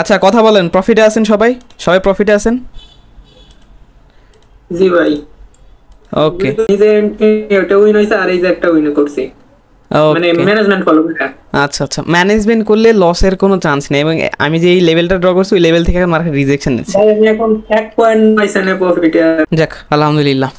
আচ্ছা কথা বলেন, প্রফিটে আছেন সবাই? সবাই প্রফিটে আছেন? জি ভাই, ওকে নিজে একটা উইন হয়েছে আর এই যে একটা উইন করছি, মানে ওকে। ম্যানেজমেন্ট ফলো করে। আচ্ছা আচ্ছা, ম্যানেজমেন্ট করলে লসের কোনো চান্স নেই, এবং আমি যে এই লেভেলটা ড্র করছি ওই লেভেল থেকে মার্কেট রিজেকশন দিচ্ছে। ভাই আমি এখন 1.9 প্রফিটে। যাক আলহামদুলিল্লাহ।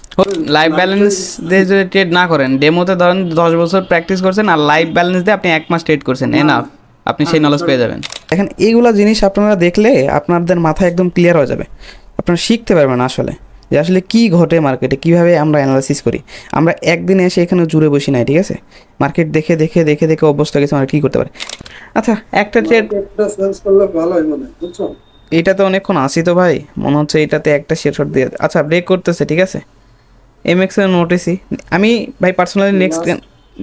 লাইভ ব্যালেন্স দিয়ে যদি ট্রেড না করেন, ডেমোতে ধরেন 10 বছর প্র্যাকটিস করছেন, আর লাইভ ব্যালেন্স দিয়ে আপনি 1 মাস ট্রেড করছেন, এনাফ, আপনি সেই নলেজ পেয়ে যাবেন। দেখেন এইগুলো জিনিস আপনারা দেখলে আপনাদের মাথায় একদম ক্লিয়ার হয়ে যাবে, আপনারা শিখতে পারবেন আসলে যে আসলে কী ঘটে মার্কেটে, কীভাবে আমরা অ্যানালাইসিস করি। আমরা একদিনে এসে এখানে জুড়ে বসি নাই, ঠিক আছে? মার্কেট দেখে দেখে দেখে দেখে অবস্থা গেছে আমরা কী করতে পারি। আচ্ছা একটা ট্রেড এইটাতে অনেকক্ষণ আসি তো ভাই, মনে হচ্ছে এইটাতে একটা শেয়ার শট দিয়ে, আচ্ছা ব্রেক করতেছে, ঠিক আছে। এমএক্স এর নোটিসই আমি ভাই পার্সোনালি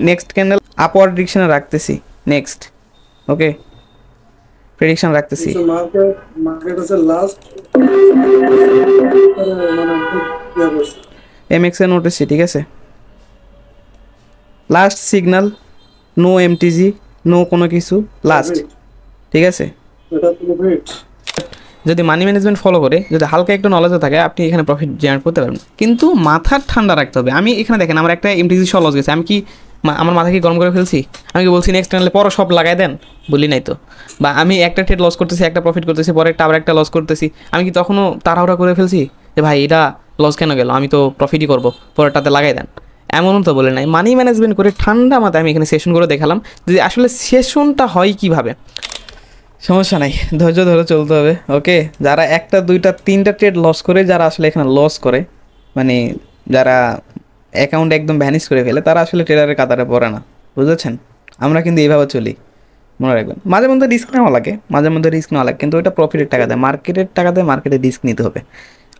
নেক্সট ক্যান্ডেল আপওয়ার্ড ডিরেকশনে রাখতেছি, নেক্সট ওকে প্রেডিকশন রাখতেছি। এমএক্স এর নোটিসই, ঠিক আছে, last signal, no MTG, no কোনো কিছু, লাস্ট, ঠিক আছে। যদি মানি ম্যানেজমেন্ট ফলো করে, যদি হালকা একটু নলেজও থাকে, আপনি এখানে প্রফিট জেনারেট করতে পারবেন, কিন্তু মাথা ঠান্ডা রাখতে হবে। আমি এখানে দেখেন আমার একটা এমটিজি সহ লস গেছে, আমি কি আমার মাথা কি গরম করে ফেলছি? আমি কি বলছি নেক্সট টাইমে পরও সব লাগাই দেন? বলি নাই তো। বা আমি একটা ট্রেড লস করতেছি, একটা প্রফিট করতেছি, পরে একটা আবার একটা লস করতেছি, আমি কি তখনও তাড়াহুড়া করে ফেলছি যে ভাই এটা লস কেন গেল, আমি তো প্রফিটই করবো, পরেরটাতে লাগাই দেন? এমনও তো বলে নাই। মানি ম্যানেজমেন্ট করে ঠান্ডা মাথায় আমি এখানে সেশন করে দেখালাম যে আসলে সেশনটা হয় কীভাবে। সমস্যা নাই, ধৈর্য ধরে চলতে হবে, ওকে। যারা একটা দুইটা তিনটা ট্রেড লস করে, যারা আসলে এখানে লস করে, মানে যারা অ্যাকাউন্ট একদম ভ্যানিশ করে ফেলে, তারা আসলে ট্রেডারের কাতারে পড়ে না, বুঝেছেন? আমরা কিন্তু এইভাবে চলি, মনে রাখবেন। মাঝে মধ্যে রিস্ক নেওয়া লাগে, মাঝে মধ্যে রিস্ক নেওয়া লাগে, কিন্তু ওইটা প্রফিটের টাকা দেয়, মার্কেটের টাকা দেয়, মার্কেটে রিস্ক নিতে হবে।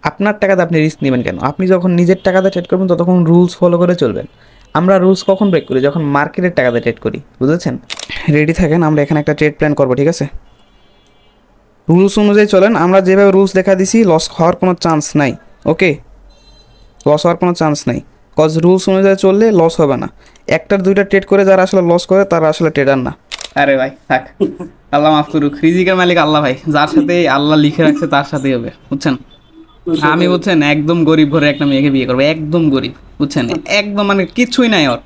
আপনার টাকাতে আপনি রিস্ক নেবেন কেন? আপনি যখন নিজের টাকাতে ট্রেড করবেন ততক্ষণ রুলস ফলো করে চলবেন। আমরা রুলস কখন ব্রেক করি? যখন মার্কেটের টাকাতে ট্রেড করি, বুঝেছেন? রেডি থাকেন, আমরা এখানে একটা ট্রেড প্ল্যান করবো, ঠিক আছে? রুলস অনুযায়ী চলেন, আমরা যেভাবে রুলস দেখা দিছি লস হওয়ার কোনো চান্স নাই, ওকে? লস হওয়ার কোনো চান্স নাই, কজ রুলস অনুযায়ী চললে লস হবে না। একটার দুইটা ট্রেড করে যারা আসলে লস করে তারা আসলে ট্রেডার না। আরে ভাই থাক, আল্লাহ মাফ করুক, রিজিকের মালিক আল্লাহ ভাই, যার সাথে আল্লাহ লিখে রাখছে তার সাথেই হবে, বুঝছেন? আমি বুঝছেন একদম গরিব ঘরে একটা মেয়েকে বিয়ে করবো, একদম গরিব, বুঝছেন, একদম মানে কিছুই নাই ওর,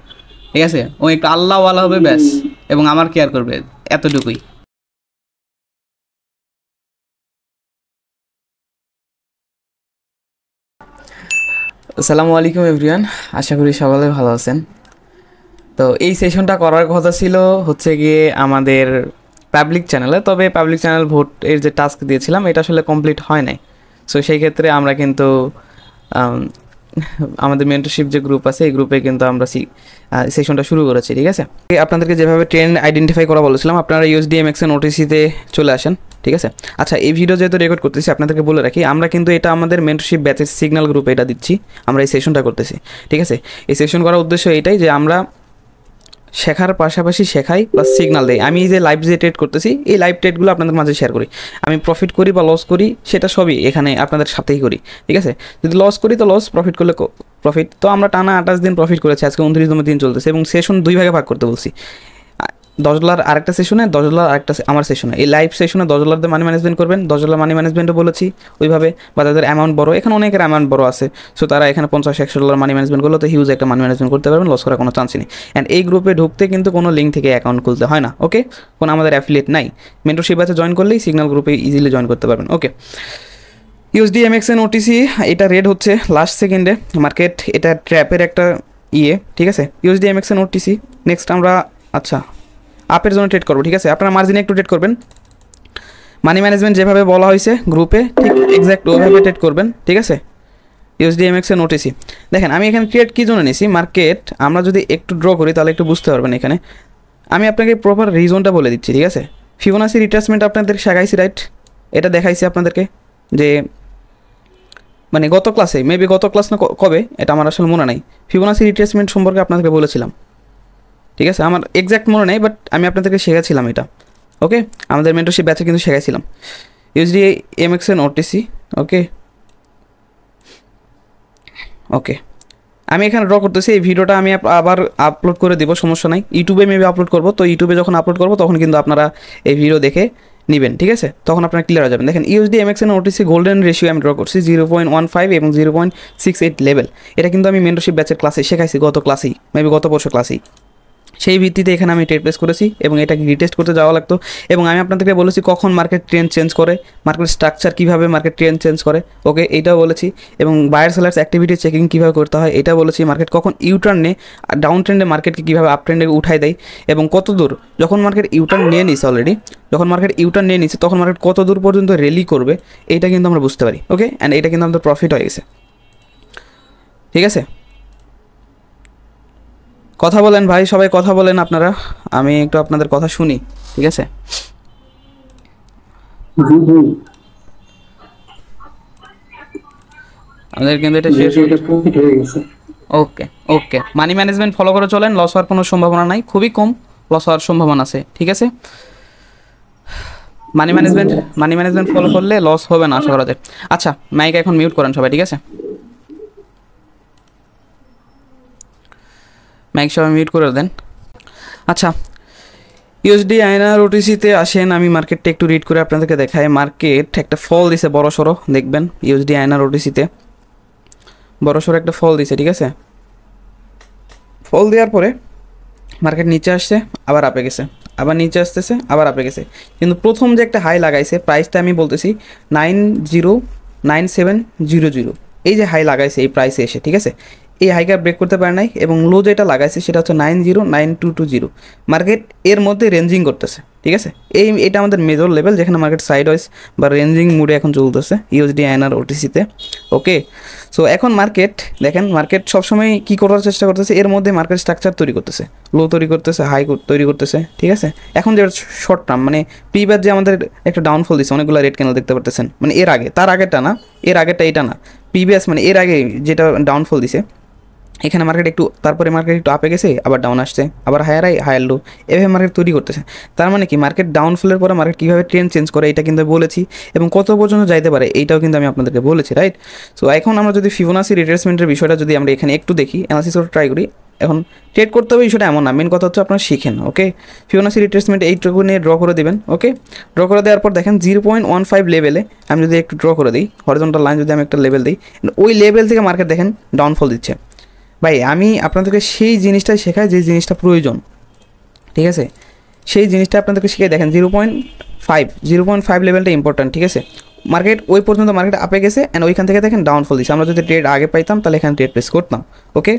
ঠিক আছে? ও একটু আল্লাহওয়ালা হবে ব্যাস, এবং আমার কেয়ার করবে, এতটুকুই। আসসালামু আলাইকুম এভরিওয়ান, আশা করি সকলে ভালো আছেন। তো এই সেশনটা করার কথা ছিল হচ্ছে গিয়ে আমাদের পাবলিক চ্যানেলে, তবে পাবলিক চ্যানেল ভোট এর যে টাস্ক দিয়েছিলাম এটা আসলে কমপ্লিট হয় নাই। সো সেই ক্ষেত্রে আমরা কিন্তু আমাদের মেন্টরশিপ যে গ্রুপ আছে এই গ্রুপে কিন্তু আমরা সেশনটা শুরু করেছি, ঠিক আছে? আপনাদেরকে যেভাবে ট্রেন্ড আইডেন্টিফাই করা বলেছিলাম, আপনারা ইউএসডিএমএক্স এর নোটিসিতে চলে আসেন, ঠিক আছে? আচ্ছা এই ভিডিও যেহেতু রেকর্ড করতেছি আপনাদেরকে বলে রাখি, আমরা কিন্তু এটা আমাদের মেন্টরশিপ ব্যাচের সিগন্যাল গ্রুপে এটা দিচ্ছি, আমরা এই সেশনটা করতেছি, ঠিক আছে? এই সেশন করার উদ্দেশ্য এটাই যে আমরা শেখার পাশাপাশি শেখাই প্লাস সিগনাল দেয়। আমি এই যে লাইভ যে ট্রেড করতেছি এই লাইভ ট্রেডগুলো আপনাদের মাঝে শেয়ার করি। আমি প্রফিট করি বা লস করি সেটা সবই এখানে আপনাদের সাথেই করি, ঠিক আছে? যদি লস করি তো লস, প্রফিট করলে প্রফিট। তো আমরা টানা 28 দিন প্রফিট করেছি, আজকে 29তম দিন চলতেছে, এবং সেশন 2 ভাগে ভাগ করতে বলছি। $10 আরেকটা সেশনে, $10 আরেকটা আমার সেশনে। এই লাইভ সেশনে $10 দিয়ে মানি ম্যানেজমেন্ট করবেন, $10 মানি ম্যানেজমেন্টও বলেছি ওইভাবে, বা তাদের অ্যামাউন্ট বড়, এখানে অনেকের অ্যামাউন্ট বড় আছে, সো তারা এখানে $50-100 মানি ম্যানেজমেন্ট করলে তো হিউজ একটা মানি ম্যানেজমেন্ট করতে পারবেন, লস করার কোনো চান্সই নেই। অ্যান্ড এই গ্রুপে ঢুকতে কিন্তু কোনো লিঙ্ক থেকে অ্যাকাউন্ট খুলতে হয় না, ওকে? কোনো আমাদের অ্যাফিলিয়েট নাই, মেন্টরশিপ আছে জয়েন করলেই সিগন্যাল গ্রুপে ইজিলি জয়েন করতে পারবেন, ওকে? ইউএসডিএমএক্স এর ওটিসি এটা রেড হচ্ছে লাস্ট সেকেন্ডে, মার্কেট এটা ট্র্যাপের একটা ঠিক আছে? ইউএসডিএমএক্স এর ওটিসি নেক্সট আমরা আচ্ছা আপের জন্য ট্রেড করবো, ঠিক আছে? আপনারা মার্জিনে একটু ট্রেড করবেন, মানি ম্যানেজমেন্ট যেভাবে বলা হয়েছে গ্রুপে ঠিক এক্স্যাক্ট ওইভাবে ট্রেড করবেন, ঠিক আছে? ইউএসডিএমএক্স এর নোটিসি দেখেন, আমি এখানে ট্রেড কী জন্য নিয়েছি, মার্কেট আমরা যদি একটু ড্র করি তাহলে একটু বুঝতে পারবেন। এখানে আমি আপনাকে প্রপার রিজনটা বলে দিচ্ছি, ঠিক আছে? ফিবোনাসি রিট্রেসমেন্ট আপনাদের শেখাইছি, রাইট? এটা দেখাইছি আপনাদেরকে যে মানে গত ক্লাসে, মেবি গত ক্লাস না কবে এটা আমার আসলে মনে নাই, ফিবোনাসি রিট্রেসমেন্ট সম্পর্কে আপনাদেরকে বলেছিলাম, ঠিক আছে? আমার এক্স্যাক্ট মনে নেই, বাট আমি আপনাদেরকে শেখাচ্ছিলাম এটা, ওকে? আমাদের মেন্টরশিপ ব্যাচে কিন্তু শেখাইছিলাম ইউএসডিএমএক্স এর ওটিসি, ওকে ওকে। আমি এখানে ড্র করতেছি, এই ভিডিওটা আমি আবার আপলোড করে দেবো, সমস্যা নাই। ইউটিউবে মেবি আপলোড করবো, তো ইউটিউবে যখন আপলোড করবো তখন কিন্তু আপনারা এই ভিডিও দেখে নেবেন, ঠিক আছে? তখন আপনারা ক্লিয়ার হয়ে যাবেন। দেখেন USD MXN OTC golden ratio আমি ড্র করছি 0.15 এবং 0.68 লেভেল। এটা কিন্তু আমি মেন্টরশিপ ব্যাচের ক্লাসে শেখাইছি, গত ক্লাসেই, মেবি গত বছর ক্লাসেই। সেই ভিত্তিতে এখানে আমি ট্রেড প্লেস করেছি এবং এটাকে রিটেস্ট করতে যাওয়া লাগতো। এবং আমি আপনাদেরকে বলেছি কখন মার্কেট ট্রেন্ড চেঞ্জ করে, মার্কেট স্ট্রাকচার কীভাবে মার্কেট ট্রেন্ড চেঞ্জ করে, ওকে, এইটাও বলেছি। এবং বায়ার সেলার্স অ্যাক্টিভিটি চেকিং কীভাবে করতে হয় এটা বলেছি। মার্কেট কখন ইউটার্নে ডাউন ট্রেন্ডে মার্কেটকে কীভাবে আপ ট্রেন্ডে উঠাই দেয় এবং কত দূর, যখন মার্কেট ইউটার্ন নিয়ে নিছে অলরেডি, যখন মার্কেট ইউটার্ন নিয়ে নিচ্ছে তখন মার্কেট কত দূর পর্যন্ত র্যালি করবে এইটা কিন্তু আমরা বুঝতে পারি, ওকে। অ্যান্ড এটা কিন্তু আমাদের প্রফিট হয়ে গেছে, ঠিক আছে? কথা বলেন ভাই, সবাই কথা বলেন আপনারা, আমি একটু আপনাদের কথা শুনি, ঠিক আছে? আমাদের কিন্তু এটা শেষ হয়ে গেছে। ওকে ওকে, মানি ম্যানেজমেন্ট ফলো করে চলেন, লস হওয়ার কোনো সম্ভাবনা নাই, খুবই কম লস হওয়ার সম্ভাবনা আছে, ঠিক আছে? মানি ম্যানেজমেন্ট ফলো করলে লস হবে না আশা করা যায়। আচ্ছা, মাইক এখন মিউট করেন সবাই, ঠিক আছে? মাইক সবাই মিউট করে দেন। আচ্ছা, ইউএসডি আইএনআর ওটিসিতে আসেন, আমি মার্কেটটা একটু রিড করে আপনাদেরকে দেখাই। মার্কেট একটা ফল দিছে বড় সড়ো, দেখবেন ইউএসডি আইএনআর ওটিসিতে বড় সড়ো একটা ফল দিছে, ঠিক আছে? ফল দেওয়ার পরে মার্কেট নিচে আসছে, আবার আপে গেছে, আবার নিচে আসতেছে, আবার আপে গেছে। কিন্তু প্রথম যে একটা হাই লাগাইছে, প্রাইসটা আমি বলতেছি 909700, এই যে হাই লাগাইছে এই প্রাইসে এসে, ঠিক আছে? এই হাইকা ব্রেক করতে পারে নাই এবং লো যেটা লাগাইছে সেটা হচ্ছে 909220। মার্কেট এর মধ্যে রেঞ্জিং করতেছে, ঠিক আছে? এটা আমাদের মেজর লেভেল যেখানে মার্কেট সাইড ওয়াইজ বা রেঞ্জিং মুডে এখন চলতেছে ইউএসডি আইএনআর ওটিসিতে, ওকে। সো এখন মার্কেট দেখেন, মার্কেট সবসময় কী করার চেষ্টা করতেছে, এর মধ্যে মার্কেট স্ট্রাকচার তৈরি করতেছে, লো তৈরি করতেছে, হাই তৈরি করতেছে, ঠিক আছে? এখন যে শর্ট টার্ম মানে প্রিভিয়াস যে আমাদের একটা ডাউনফল দিচ্ছে, অনেকগুলো রেড ক্যান্ডেল দেখতে পারতেছেন, মানে এর আগে, তার আগেরটা না, এর আগেরটা এটা না, প্রিভিয়াস মানে এর আগে যেটা ডাউনফল দিছে, এখানে মার্কেট একটু, তারপরে মার্কেট একটু আপে গেছে, আবার ডাউন আসছে, আবার হায়ার লো, এভাবে মার্কেট তৈরি করতেছে। তার মানে কি, মার্কেট ডাউনফলের পরে মার্কেট কীভাবে ট্রেন্ড চেঞ্জ করে এটা কিন্তু বলেছি, এবং কত পর্যন্ত যাইতে পারে এইটাও কিন্তু আমি আপনাদেরকে বলেছি, রাইট? সো এখন আমরা যদি ফিবোনাসি রিট্রেসমেন্টের বিষয়টা যদি আমরা এখানে একটু দেখি, অ্যানালিসিস করে ট্রাই করি। এখন ট্রেড করতে হবে বিষয়টা এমন না, মেন কথা হচ্ছে আপনারা শিখেন, ওকে। ফিবোনাসি রিট্রেসমেন্ট এইটুকু নিয়ে ড্র করে দেবেন, ওকে। ড্র করে দেওয়ার পর দেখেন 0.15 লেভেলে আমি যদি একটু ড্র করে দিই, হরিজন্টাল লাইন যদি আমি একটা লেভেল দিই, ওই লেভেল থেকে মার্কেট দেখেন ডাউনফল দিচ্ছে। ভাই আমি আপনাদেরকে সেই জিনিসটাই শেখাই যে জিনিসটা প্রয়োজন, ঠিক আছে? সেই জিনিসটা আপনাদেরকে শিখে দেখেন 0.5 লেভেলটা ইম্পর্ট্যান্ট, ঠিক আছে? মার্কেট ওই পর্যন্ত মার্কেট আপে গেছে অ্যান্ড ওইখান থেকে দেখেন ডাউনফল দিচ্ছে। আমরা যদি ট্রেড আগে পাইতাম তাহলে এখানে ট্রেড প্লেস করতাম, ওকে।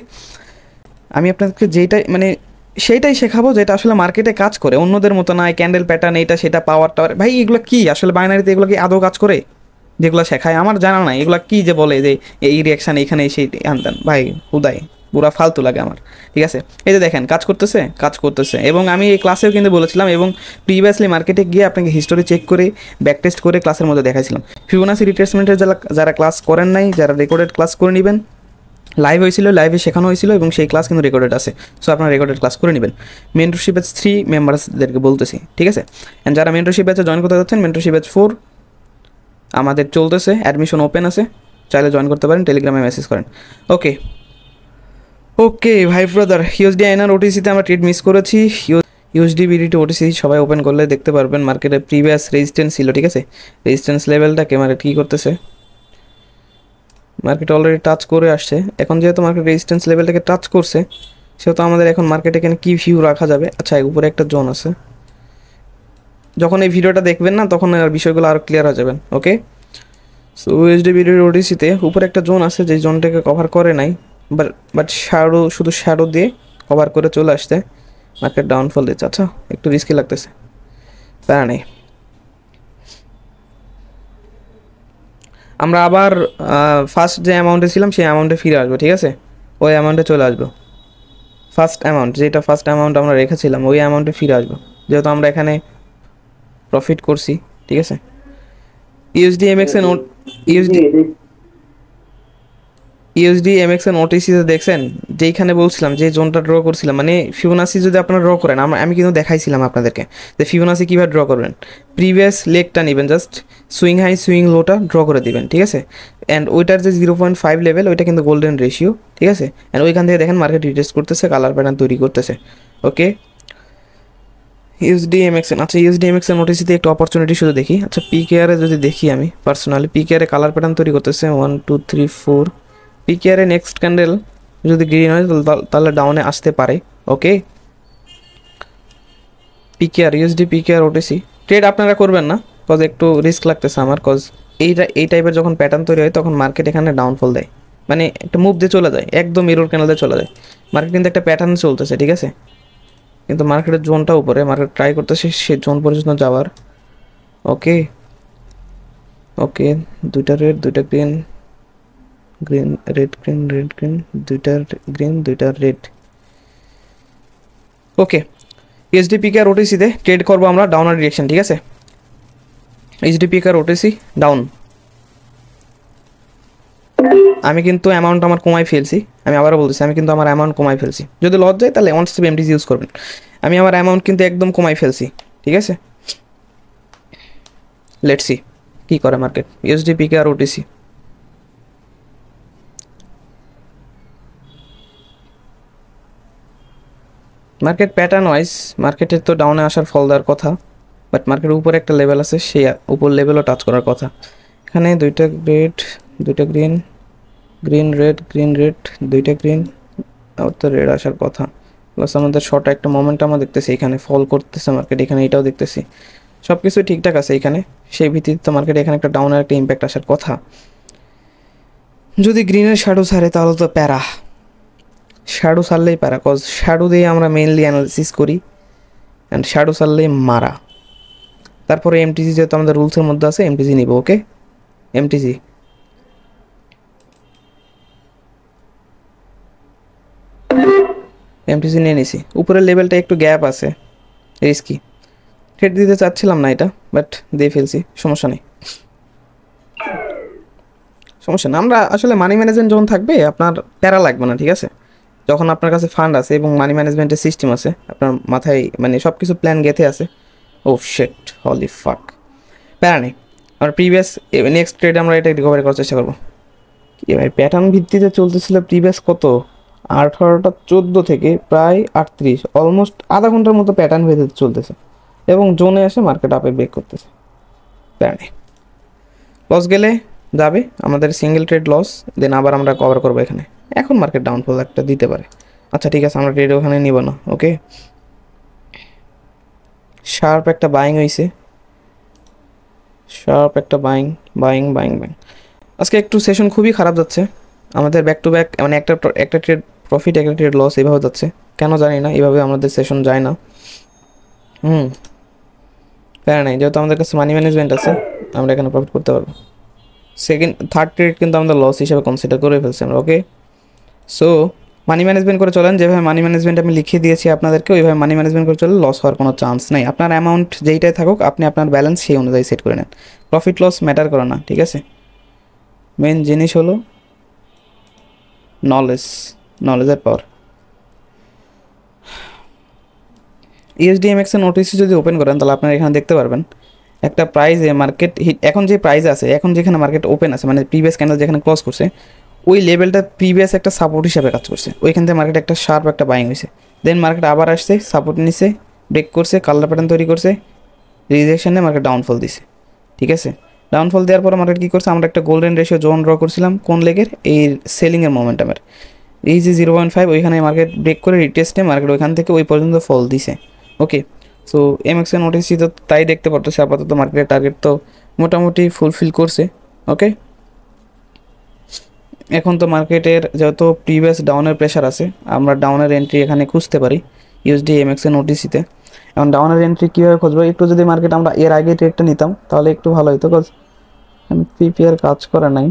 আমি আপনাদেরকে যেটাই মানে সেইটাই শেখাবো যেটা আসলে মার্কেটে কাজ করে, অন্যদের মতো নয় ক্যান্ডেল প্যাটার্ন এইটা সেটা পাওয়ার টাওয়ার। ভাই এগুলো কি আসলে বাইনারিতে এগুলো কি আদৌ কাজ করে? যেগুলো শেখায় আমার জানা নাই, এগুলো কি যে বলে যে এই রিয়াকশান এইখানে সেই আনতেন, ভাই হুদাই পুরা ফালতু লাগে আমার, ঠিক আছে? এই যে দেখেন কাজ করতেছে এবং আমি এই ক্লাসেও কিন্তু বলেছিলাম এবং প্রিভিয়াসলি মার্কেটে গিয়ে আপনাকে হিস্টোরি চেক করে ব্যাক টেস্ট করে ক্লাসের মধ্যে দেখাইছিলাম। ফিবোনাসি রিট্রেসমেন্টের যারা ক্লাস করেন নাই, যারা রেকর্ডেড ক্লাস করে নেবেন, লাইভ হয়েছিল, লাইভে শেখানো হয়েছিল এবং সেই ক্লাস কিন্তু রেকর্ডেড আছে। সো আপনারা রেকর্ডেড ক্লাস করে নেবেন। মেন্টরশিপ ব্যাচ 3 মেম্বারসদেরকে বলতেছি, ঠিক আছে? অ্যান্ড যারা মেন্টরশিপ ব্যাচে জয়েন করতে যাচ্ছেন, মেন্টরশিপ ব্যাচ 4 আমাদের চলতেছে, অ্যাডমিশন ওপেন আছে, চাইলে জয়েন করতে পারেন, টেলিগ্রামে মেসেজ করেন, ওকে। ওকে ভাই ব্রাদার, ইউএসডি আইএনআর ওটিসিতে আমরা ট্রেড মিস করেছি। ইউএসডি বিডিটি ওটিসি সবাই ওপেন করলে দেখতে পারবেন মার্কেটের প্রিভিয়াস রেজিস্ট্যান্স ছিল, ঠিক আছে? রেজিস্ট্যান্স লেভেলটাকে মার্কেট কী করতেছে, মার্কেট অলরেডি টাচ করে আসছে। এখন যেহেতু মার্কেট রেজিস্ট্যান্স লেভেলটাকে টাচ করছে সেহেতু আমাদের এখন মার্কেটে এখানে কী ভিউ রাখা যাবে। আচ্ছা, উপরে একটা জোন আছে, যখন এই ভিডিওটা দেখবেন না তখন আর বিষয়গুলো আরও ক্লিয়ার হয়ে যাবেন, ওকে। সো ইউএসডি বিডিটি ওটিসিতে উপরে একটা জোন আছে, যে জোনটাকে কভার করে নাই, বাট শুধু শ্যাডো দিয়ে কভার করে চলে আসতে মার্কেট ডাউনফল দিচ্ছে। আচ্ছা, একটু রিস্কি লাগতেছে, প্যারা নেই। আমরা আবার ফার্স্ট যে অ্যামাউন্টে ছিলাম সেই অ্যামাউন্টে ফিরে আসবো, ঠিক আছে? ওই অ্যামাউন্টে চলে আসবো, ফার্স্ট অ্যামাউন্ট আমরা রেখেছিলাম ওই অ্যামাউন্টে ফিরে আসবো, যেহেতু আমরা এখানে প্রফিট করছি, ঠিক আছে? ইউএসডি এমএক্সএন ওটিসিতে দেখছেন যেইখানে বলছিলাম যে জোনটা ড্র করছিলাম, মানে ফিবোনাসি যদি আপনারা ড্র করেন, আমি কিন্তু দেখাইছিলাম আপনাদেরকে যে ফিবোনাসি কীভাবে ড্র করবেন। প্রিভিয়াস লেগটা নেবেন, জাস্ট সুইং হাই সুইং লোটা ড্র করে দিবেন, ঠিক আছে? অ্যান্ড ওইটার যে 0.5 লেভেল ওইটা কিন্তু গোল্ডেন রেশিও, ঠিক আছে? অ্যান্ড ওইখান থেকে দেখেন মার্কেট রিটেস্ট করতেছে, কালার প্যাটার্ন তৈরি করতেছে, ওকে। ইউএসডিএমএক্সএন, আচ্ছা ইউএসডিএমএক্সএন ওটিসিতে একটু অপরচুনিটি শুধু দেখি। আচ্ছা পিকেআরে যদি দেখি আমি পার্সোনালি, পিকেআরে কালার প্যাটার্ন তৈরি করতেছে 1 2 3 4। পিকেআরে নেক্সট ক্যান্ডেল যদি গ্রিন হয় তাহলে ডাউনে আসতে পারে। ওকে, পিকেআর ইউএসডি পিকেআর ওটিসি ট্রেড আপনারা করবেন না, কজ একটু রিস্ক লাগতেছে আমার, কজ এই টাইপের যখন প্যাটার্ন তৈরি হয় তখন মার্কেট এখানে ডাউনফল দেয়, মানে একটা মুভ দিয়ে চলে যায়, একদম মিরর ক্যান্ডেল দিয়ে চলে যায়। মার্কেট কিন্তু একটা প্যাটার্ন চলতেছে, ঠিক আছে, কিন্তু মার্কেটের জোনটা উপরে, মার্কেট ট্রাই করতেছে সে জোন পর্যন্ত যাওয়ার। ওকে ওকে, দুইটা রেড দুইটা green, green red green red green, দুইটা গ্রিন দুইটা রেড। ওকে, এইচডিপিকে আর ওটিসিতে ট্রেড করবো আমরা ডাউনার ডিরেকশন, ঠিক আছে। এইচডিপিকে আর ওটিসি ডাউন, আমি কিন্তু অ্যামাউন্ট আমার কমাই ফেলছি, আমি আবারও বলতেছি আমি কিন্তু আমার অ্যামাউন্ট কমাই ফেলছি। যদি লস যায় তাহলে ওয়ান স্টেপ এমটিসি ইউজ করবেন, আমি আমার অ্যামাউন্ট কিন্তু একদম কমাই ফেলছি, ঠিক আছে। লেটস সি কী করে মার্কেট, ইউএসডিপিকে আর ওটিসি। মার্কেট প্যাটার্ন ওয়াইজ মার্কেটের তো ডাউনে আসার ফল দেওয়ার কথা, বাট মার্কেটের উপরে একটা লেভেল আছে, সেই উপর লেভেলও টাচ করার কথা। এখানে দুইটা রেড দুইটা green, green red green red, দুইটা গ্রিন, আর তো রেড আসার কথা। প্লাস আমাদের শর্ট একটা মোমেন্ট আমরা দেখতেছি, এখানে ফল করতেছে মার্কেট, এখানে এটাও দেখতেছি, সব কিছুই ঠিকঠাক আছে এখানে। সেই ভিত্তিতে তো মার্কেটে এখানে একটা ডাউনের একটা ইম্প্যাক্ট আসার কথা। যদি গ্রিনের শ্যাডো ছাড়ে তাহলে তো প্যারা, শ্যাডো ছাড়লেই প্যারা, কজ শ্যাডো দিয়ে আমরা মেইনলি অ্যানালিসিস করি অ্যান্ড শ্যাডো ছাড়লেই মারা। তারপরে এমটিসি যেহেতু আমাদের রুলসের মধ্যে আছে, এমটিসি নিব। ওকে, এমটিসি এমটিসি নিয়ে নিছি। উপরের লেভেলটা একটু গ্যাপ আছে, রিস্কি, ট্রেড দিতে চাচ্ছিলাম না এটা, বাট দিয়ে ফেলছি, সমস্যা নেই সমস্যা না। আমরা আসলে মানি ম্যানেজমেন্ট যখন থাকবে আপনার প্যারা লাগবে না, ঠিক আছে। যখন আপনার কাছে ফান্ড আছে এবং মানি ম্যানেজমেন্টের সিস্টেম আছে, আপনার মাথায় মানে সব কিছু প্ল্যান গেঁথে আছে, ও শেট হলি ফাক, প্যারা নেই। আমরা প্রিভিয়াস নেক্সট ট্রেডে আমরা এটা রিকভারি করার চেষ্টা করবো। কি ভাই প্যাটার্ন ভিত্তিতে চলতেছিল প্রিভিয়াস কত 18টা 14 থেকে প্রায় 38, অলমোস্ট আধা ঘন্টার মতো প্যাটার্ন ভিত্তিতে চলতেছে এবং জোনে এসে মার্কেট আপে ব্রেক করতেছে। প্যারা নেই, লস গেলে যাবে আমাদের সিঙ্গেল ট্রেড লস, দেন আবার আমরা কভার করবো এখানে। এখন মার্কেট ডাউনফল একটা দিতে পারে, আচ্ছা ঠিক আছে আমরা ট্রেড ওখানে নিব না। ওকে, শার্প একটা বাইং হয়েছে, শার্প একটা বাইং বাইং বাইং বাইং। আজকে একটু সেশন খুবই খারাপ যাচ্ছে আমাদের, ব্যাক টু ব্যাক, মানে একটা ট্রেড প্রফিট একটা ট্রেড লস এইভাবে যাচ্ছে, কেন জানি না, এইভাবে আমাদের সেশন যায় না। প্যারা নেই, যেহেতু আমাদের কাছে মানি ম্যানেজমেন্ট আছে আমরা এখানে প্রফিট করতে পারবো। থার্ড ট্রেড কিন্তু আমাদের লস হিসেবে কনসিডার করে ফেলছি আমরা। ওকে, সো মানি ম্যানেজমেন্ট করে চলেন, যেভাবে মানি ম্যানেজমেন্ট আমি লিখে দিয়েছি আপনাদেরকে ওইভাবে মানি ম্যানেজমেন্ট করে চলে, লস হওয়ার কোনো চান্স নেই। আপনার অ্যামাউন্ট যেইটাই থাকুক আপনি আপনার ব্যালেন্স সেই অনুযায়ী সেট করে নেন, প্রফিট লস ম্যাটার করে না, ঠিক আছে। মেন জিনিস হলো নলেজের পাওয়ার। ইএসডিএমএক্স এর নোটিস যদি ওপেন করেন তাহলে আপনারা এখানে দেখতে পারবেন একটা প্রাইজে মার্কেট হিট, এখন যে প্রাইস আছে, এখন যেখানে মার্কেট ওপেন আছে, মানে প্রিভিয়াস ক্যান্ডেল যেখানে ক্লোজ করছে ওই লেভেলটা প্রিভিয়াস একটা সাপোর্ট হিসাবে কাজ করছে, ওইখান থেকে মার্কেট একটা শার্প একটা বাইং হয়েছে, দেন মার্কেট আবার আসছে সাপোর্ট নিছে, ব্রেক করছে, কালার প্যাটার্ন তৈরি করছে, রিজেকশনে মার্কেট ডাউনফল দিছে, ঠিক আছে। ডাউনফল দেওয়ার পর মার্কেট কী করছে, আমরা একটা গোল্ডেন রেশিও জোন ড্র করছিলাম কোন লেগের, এই সেলিংয়ের মোমেন্টামের, এই যে 0.5 ওইখানে মার্কেট ব্রেক করে রিটেস্টে মার্কেট ওইখান থেকে ওই পর্যন্ত ফল দিছে। ওকে, সো এমএক্সএন ওটিসি তো তাই দেখতে পারতেছে, আপাতত মার্কেটের টার্গেট তো মোটামুটি ফুলফিল করছে। ওকে, এখন তো মার্কেটের যেহেতু প্রিভিয়াস ডাউনের প্রেশার আছে, আমরা ডাউনের এন্ট্রি এখানে খুঁজতে পারি ইউএসডি এমএক্সএন ওটিসিতে। এখন ডাউনের এন্ট্রি কীভাবে খুঁজবো, একটু যদি মার্কেট আমরা এর আগে ট্রেডটা নিতাম তাহলে একটু ভালো হতো, কজ পিপিআর কাজ করে নাই,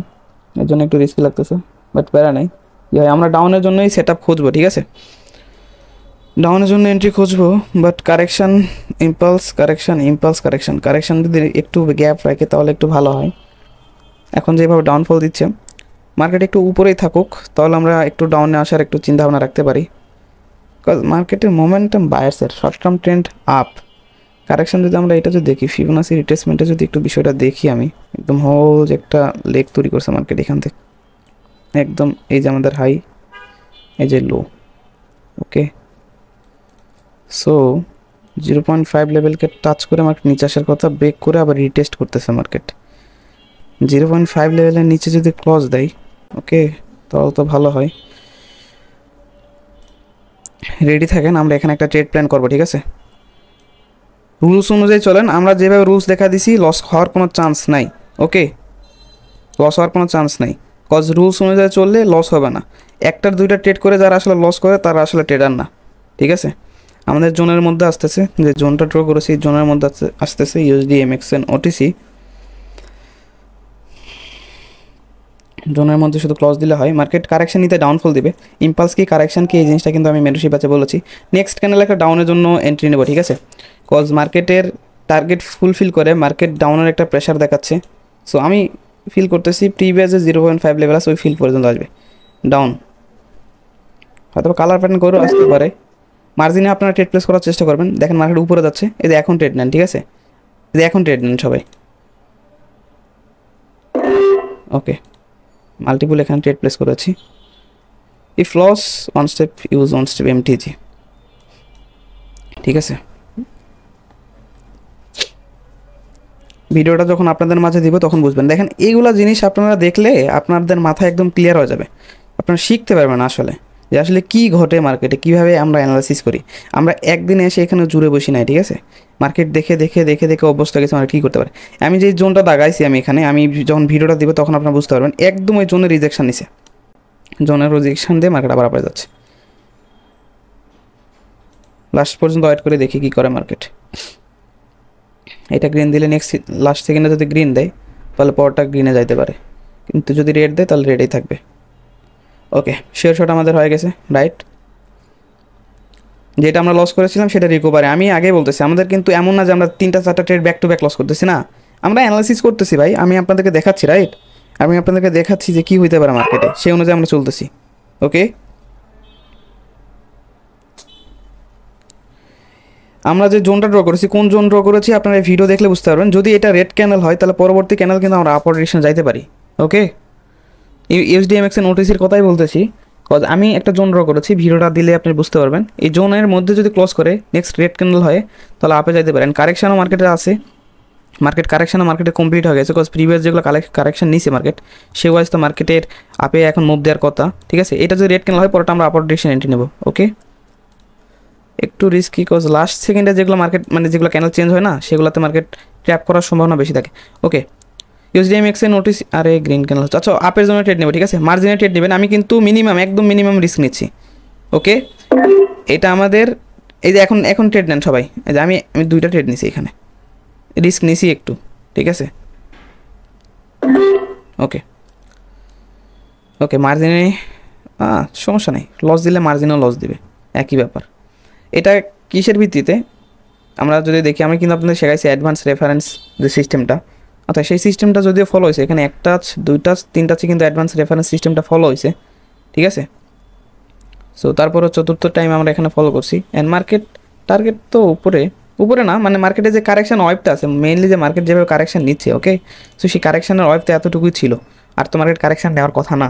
এর জন্য একটু রিস্কি লাগতেছে, বাট প্যারা নাই, আমরা ডাউনের জন্যই সেট আপ খুঁজবো, ঠিক আছে। ডাউনের জন্য এন্ট্রি খুঁজবো, বাট কারেকশান কারেকশান যদি একটু গ্যাপ রাখে তাহলে একটু ভালো হয়। এখন যেভাবে ডাউনফল দিচ্ছে মার্কেট একটু উপরেই থাকুক তাহলে আমরা একটু ডাউনে আসার একটু চিন্তা ভাবনা রাখতে পারি, বিকজ মার্কেটের মোমেন্টাম বায়ার্সের short term trend up. Correction যদি আমরা এটা যদি দেখি, ফিবোনাচি রিট্রেসমেন্টে যদি একটু বিষয়টা দেখি আমি, একদম হোল যে একটা লেগ তৈরি করছে মার্কেট এখান থেকে, একদম এই যে আমাদের হাই, এই যে লো। ওকে, সো 0.5 লেভেলকে টাচ করে মার্কেট নিচে আসার কথা, ব্রেক করে আবার রিটেস্ট করতেছে মার্কেট। 0.5 লেভেলের নিচে যদি ক্লোজ দেয়, ওকে, তাহলে তো ভালো হয়। রেডি থাকেন, আমরা এখানে একটা ট্রেড প্ল্যান করবো, ঠিক আছে? রুলস অনুযায়ী চলেন, আমরা যেভাবে রুলস দেখা দিছি লস হওয়ার কোনো চান্স নাই, ওকে? লস হওয়ার কোনো চান্স নাই, কজ রুলস অনুযায়ী চললে লস হবে না। একটার দুইটা ট্রেড করে যারা আসলে লস করে তারা আসলে ট্রেডার না, ঠিক আছে? আমাদের জোনের মধ্যে আসতেছে, যে জোনটা ড্র করেছি জোনের মধ্যে আসতেছে ইউএসডি এমএক্সএন ওটিসি। জোনের মধ্যে শুধু ক্লজ দিলে হয়, মার্কেট কারেকশন নিতে ডাউনফল দিবে। ইম্পালস কি কারেকশন কি, এই জিনিসটা কিন্তু আমি মেন্টরশিপ আছে বলেছি। নেক্সট ক্যানেল একটা ডাউনের জন্য এন্ট্রি নেব, ঠিক আছে? কজ মার্কেটের টার্গেট ফুলফিল করে মার্কেট ডাউনের একটা প্রেশার দেখাচ্ছে। সো আমি ফিল করতেছি প্রিভিয়াসে 0.5 লেভেল আছে, ওই ফিল পর্যন্ত আসবে ডাউন, হয়তো কালার প্যাটার্ন করেও আসতে পারে। মার্জিনে আপনারা ট্রেড প্লেস করার চেষ্টা করবেন। দেখেন মার্কেট উপরে যাচ্ছে, এই যে এখন ট্রেড নেন, ঠিক আছে? এই যে এখন ট্রেড নেন সবাই, ওকে? মাল্টিপল এখানে ট্রেড প্লেস করেছি। If loss one step use one step MTG, ঠিক আছে? ভিডিওটা যখন আপনাদের মাঝে দিব তখন বুঝবেন। দেখেন এইগুলা জিনিস আপনারা দেখলে আপনাদের মাথায় একদম ক্লিয়ার হয়ে যাবে, আপনারা শিখতে পারবেন আসলে যে আসলে কী ঘটে মার্কেটে, কীভাবে আমরা অ্যানালাইসিস করি। আমরা একদিনে এসে এখানে জুড়ে বসি নাই, ঠিক আছে? মার্কেট দেখে দেখে দেখে দেখে অবস্থা গেছে, আমরা কী করতে পারি। আমি যে জোনটা দাগাইছি আমি এখানে, আমি যখন ভিডিওটা দিব তখন আপনারা বুঝতে পারবেন একদম ওই জোনের রিজেকশন নিছে, জোনের রিজেকশন দিয়ে মার্কেট আবার আবার যাচ্ছে। লাস্ট পর্যন্ত ওয়েট করে দেখি কী করে মার্কেট। এটা গ্রিন দিলে নেক্সট লাস্ট সেকেন্ডে যদি গ্রিন দেয় তাহলে পরটা গ্রিনে যাইতে পারে, কিন্তু যদি রেড দেয় তাহলে রেডেই থাকবে। ওকে, শেয়ার শট আমাদের হয়ে গেছে, রাইট? যেটা আমরা লস করেছিলাম সেটা রিকভারি। আমি আগে বলতেছি আমাদের কিন্তু এমন না যে আমরা 3-4টা trade back to back loss করতেছি, না, আমরা অ্যানালাইসিস করতেছি ভাই। আমি আপনাদেরকে দেখাচ্ছি, রাইট? আমি আপনাদেরকে দেখাচ্ছি যে কী হইতে পারে মার্কেটে, সেই অনুযায়ী আমরা চলতেছি, ওকে? আমরা যে জোনটা ড্র করেছি, কোন জোন ড্র করেছি আপনারা এই ভিডিও দেখলে বুঝতে পারবেন। যদি এটা রেড ক্যানেল হয় তাহলে পরবর্তী ক্যানেল কিন্তু আমরা আপার ডিরেকশন যাইতে পারি, ওকে? ইউএসডিএমএক্সের নোটিসের কথাই বলতেছি, কজ আমি একটা জোন ড্র করেছি, ভিডিওটা দিলে আপনি বুঝতে পারবেন। এই জোনের মধ্যে যদি ক্লোজ করে নেক্সট রেড ক্যান্ডেল হয় তাহলে আপে যাইতে পারেন। কারেকশানও মার্কেটে আছে, মার্কেট কারেকশানও মার্কেটে কমপ্লিট হয়ে গেছে, কজ প্রিভিয়াস যেগুলো কারেকশন নিছে মার্কেট সে ওয়াইজ তো মার্কেটের আপে এখন মুভ দেওয়ার কথা, ঠিক আছে? এটা যদি রেড ক্যান্ডেল হয় পরটা আমরা আপার ডিরেকশন এন্ট্রি নেব, ওকে? একটু রিস্কি, কজ লাস্ট সেকেন্ডে যেগুলো মার্কেট মানে যেগুলো ক্যান্ডেল চেঞ্জ হয় না সেগুলোতে মার্কেট ট্র্যাপ করার সম্ভাবনা বেশি থাকে, ওকে? ইউএসডিএমএক্সের নোটিস, আরে গ্রিন ক্যান্ডেল হচ্ছে, আচ্ছা আপের জন্য ট্রেড নেবে, ঠিক আছে? মার্জিনে ট্রেড নেবেন, আমি কিন্তু মিনিমাম একদম মিনিমাম রিস্ক নিচ্ছি, ওকে? এটা আমাদের এই যে এখন ট্রেড নেন সবাই, এই যে আমি 2টা ট্রেড নিছি এখানে, রিস্ক নিছি একটু, ঠিক আছে? ওকে ওকে, মার্জিনে সমস্যা নেই, লস দিলে মার্জিনও লস দিবে, একই ব্যাপার। এটা কিসের ভিত্তিতে আমরা যদি দেখি, আমি কিন্তু আপনাদের শেখাইছি অ্যাডভান্স রেফারেন্স যে সিস্টেমটা, অর্থাৎ সেই সিস্টেমটা যদিও ফলো হয়েছে, এখানে 1 টাচ 2 টাচ 3 টাচে কিন্তু অ্যাডভান্স রেফারেন্স সিস্টেমটা ফলো হয়েছে, ঠিক আছে? সো তারপরে চতুর্থ টাইম আমরা এখানে ফলো করছি। অ্যান্ড মার্কেট টার্গেট তো উপরে না, মানে মার্কেটে যে কারেকশন ওয়েভটা আছে, মেইনলি যে মার্কেট যেভাবে কারেকশন নিচ্ছে, ওকে? সো সেই কারেকশানের ওয়েভটা এতটুকুই ছিল, আর তো মার্কেট কারেকশান নেওয়ার কথা না।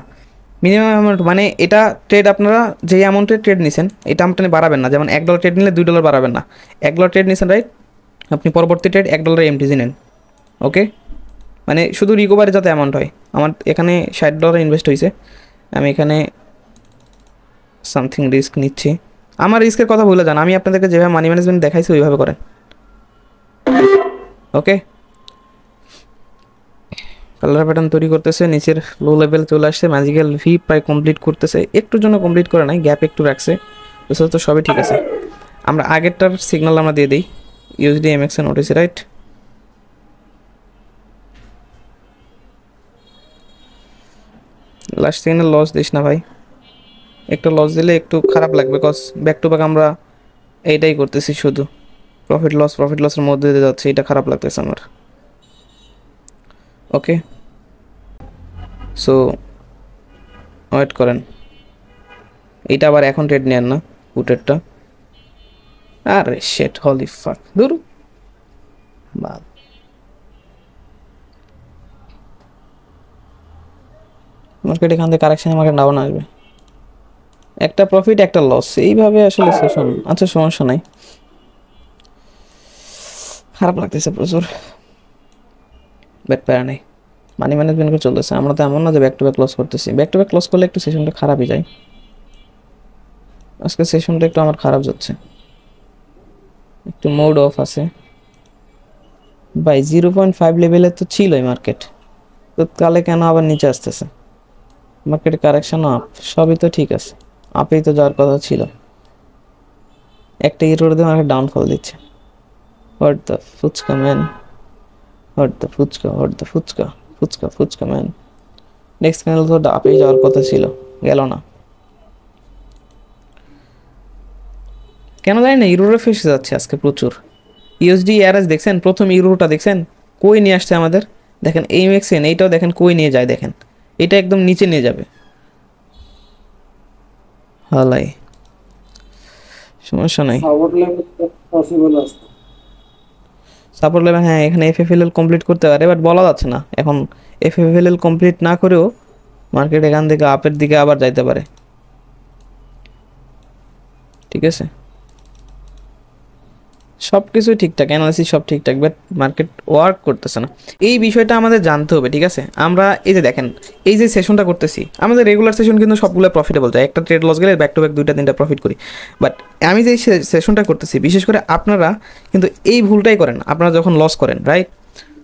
মিনিমাম অ্যামাউন্ট মানে এটা ট্রেড আপনারা যেই অ্যামাউন্টে ট্রেড নিছেন এটা আপনি বাড়াবেন না, যেমন $1 ট্রেড নিলে $2 বাড়াবেন না। $1 ট্রেড নিছেন, রাইট? আপনি পরবর্তী ট্রেড $1 এমটিজি নেন, ওকে? মানে শুধু রিকভারি যাতে অ্যামাউন্ট হয়। আমার এখানে $60 ইনভেস্ট হয়েছে, আমি এখানে সামথিং রিস্ক নিচ্ছি। আমার রিস্কের কথা ভুলে যান, আমি আপনাদেরকে যেভাবে মানি ম্যানেজমেন্ট দেখাইছি ওইভাবে করেন, ওকে? কালার প্যাটার্ন তৈরি করতেছে, নিচের লো লেভেল চলে আসছে, ম্যাজিক্যাল ভি প্রায় কমপ্লিট করতেছে, একটুর জন্য কমপ্লিট করে নাই, গ্যাপ একটু রাখছে, তো সবই ঠিক আছে। আমরা আগেরটার সিগন্যাল আমরা দিয়ে দিই, ইউএসডিএমএক্স নোটিস, রাইট? লাস্ট সেকেন্ডে লস দিস না ভাই, একটু লস দিলে একটু খারাপ লাগবে, কজ ব্যাক টু ব্যাক আমরা এইটাই করতেছি, শুধু প্রফিট লসের মধ্যে দিয়ে যাচ্ছে, এটা খারাপ লাগতেছে আমার, ওকে? সো ওয়েট করেন, এইটা আবার এখন ট্রেড নেন না, পুটেরটা। আরে শেট, হলি ফাক, দূর বাদ। মার্কেট এখান থেকে কারেকশানে মার্কেট ডাউন আসবে, একটা প্রফিট একটা লস, এইভাবে আসলে সেশন। আচ্ছা সমস্যা নাই, খারাপ লাগতেছে প্রচুর, ব্যাট প্যারা নেই, মানি ম্যানেজমেন্ট করে চলতেছে। আমরা তো এমন না যে ব্যাক টু ব্যাক লস করতেছি, ব্যাক টু ব্যাক লস করলে একটু সেশনটা খারাপই যায়। আজকে সেশনটা একটু আমার খারাপ যাচ্ছে, একটু মোড অফ আছে ভাই। 0.5 লেভেলে তো ছিলই মার্কেট, তো কালে কেন আবার নিচে আসতেছে? মার্কেটে কারেকশন আপ, সবই তো ঠিক আছে, আপেই তো যাওয়ার কথা ছিল। একটা ইরোর দিয়ে মার্কেট ডাউনফল দিচ্ছে। What the fuchka man, what the fuchka, what the fuchka, fuchka fuchka man. Next channel তো আপেই যাওয়ার কথা ছিল, গেল না কেন জানি না। ইউরোরে ফেসে যাচ্ছে আজকে প্রচুর। ইউএসডি এআরএস দেখছেন, প্রথম ইউরোটা দেখছেন কই নিয়ে আসছে আমাদের। দেখেন এই মেক্সেন, এইটাও দেখেন কই নিয়ে যায়, দেখেন এটা একদম নিচে নিয়ে যাবে। হালাই সমস্যা নাই, সাপোর্ট লেভেল হ্যাঁ এখানে এফএফএলএল কমপ্লিট করতে পারে, বাট বলা যাচ্ছে না এখন। এফএফএলএল কমপ্লিট না করেও মার্কেট এখান থেকে আপের দিকে আবার যাইতে পারে, ঠিক আছে। সব কিছুই ঠিকঠাক, অ্যানালিসিস সব ঠিকঠাক, বাট মার্কেট ওয়ার্ক করতেছে না। এই বিষয়টা আমাদের জানতে হবে, ঠিক আছে। আমরা এই যে দেখেন এই যে সেশনটা করতেছি, আমাদের রেগুলার সেশন কিন্তু সবগুলো প্রফিটেবল যায়, একটা ট্রেড লস গেলে ব্যাক টু ব্যাক 2-3টা প্রফিট করি। বাট আমি যে সেশনটা করতেছি, বিশেষ করে আপনারা কিন্তু এই ভুলটাই করেন আপনারা যখন লস করেন, রাইট।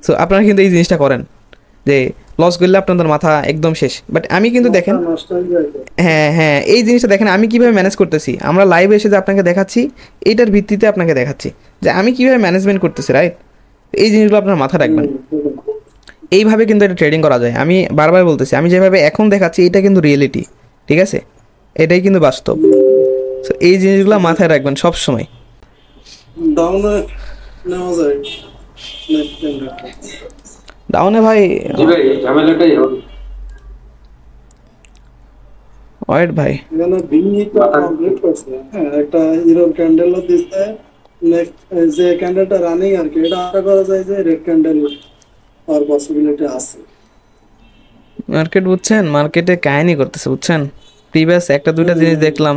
সো আপনারা কিন্তু এই জিনিসটা করেন যে লস করলে আপনাদের মাথা একদম শেষ। বাট আমি কিন্তু দেখেন, হ্যাঁ হ্যাঁ এই জিনিসটা দেখেন আমি কীভাবে ম্যানেজ করতেছি। আমরা লাইভে এসে যে আপনাকে দেখাচ্ছি, এইটার ভিত্তিতে আপনাকে দেখাচ্ছি যে আমি কীভাবে ম্যানেজমেন্ট করতেছি, রাইট। এই জিনিসগুলো আপনার মাথা রাখবেন, এইভাবে কিন্তু এটা ট্রেডিং করা যায়। আমি বারবার বলতেছি, আমি যেভাবে এখন দেখাচ্ছি এটা কিন্তু রিয়েলিটি, ঠিক আছে, এটাই কিন্তু বাস্তব। সো এই জিনিসগুলো মাথায় রাখবেন সব সময়। ডাউনে ভাই ঝামেলাটাই হবে। ওয়েট ভাই, এখানে ভিন্নিটা কমপ্লিট করছে, হ্যাঁ একটা হিরো ক্যান্ডেলও দিচ্ছে। নেক্সট যে ক্যান্ডেলটা রানিং আর কি, এটা আশা করা যায় যে রেড ক্যান্ডেল হওয়ার পসিবিলিটি আছে। মার্কেট বুঝছেন, মার্কেটে কাহিনী করতেছে বুঝছেন। প্রিভিয়াস একটা দুইটা জিনিস দেখলাম,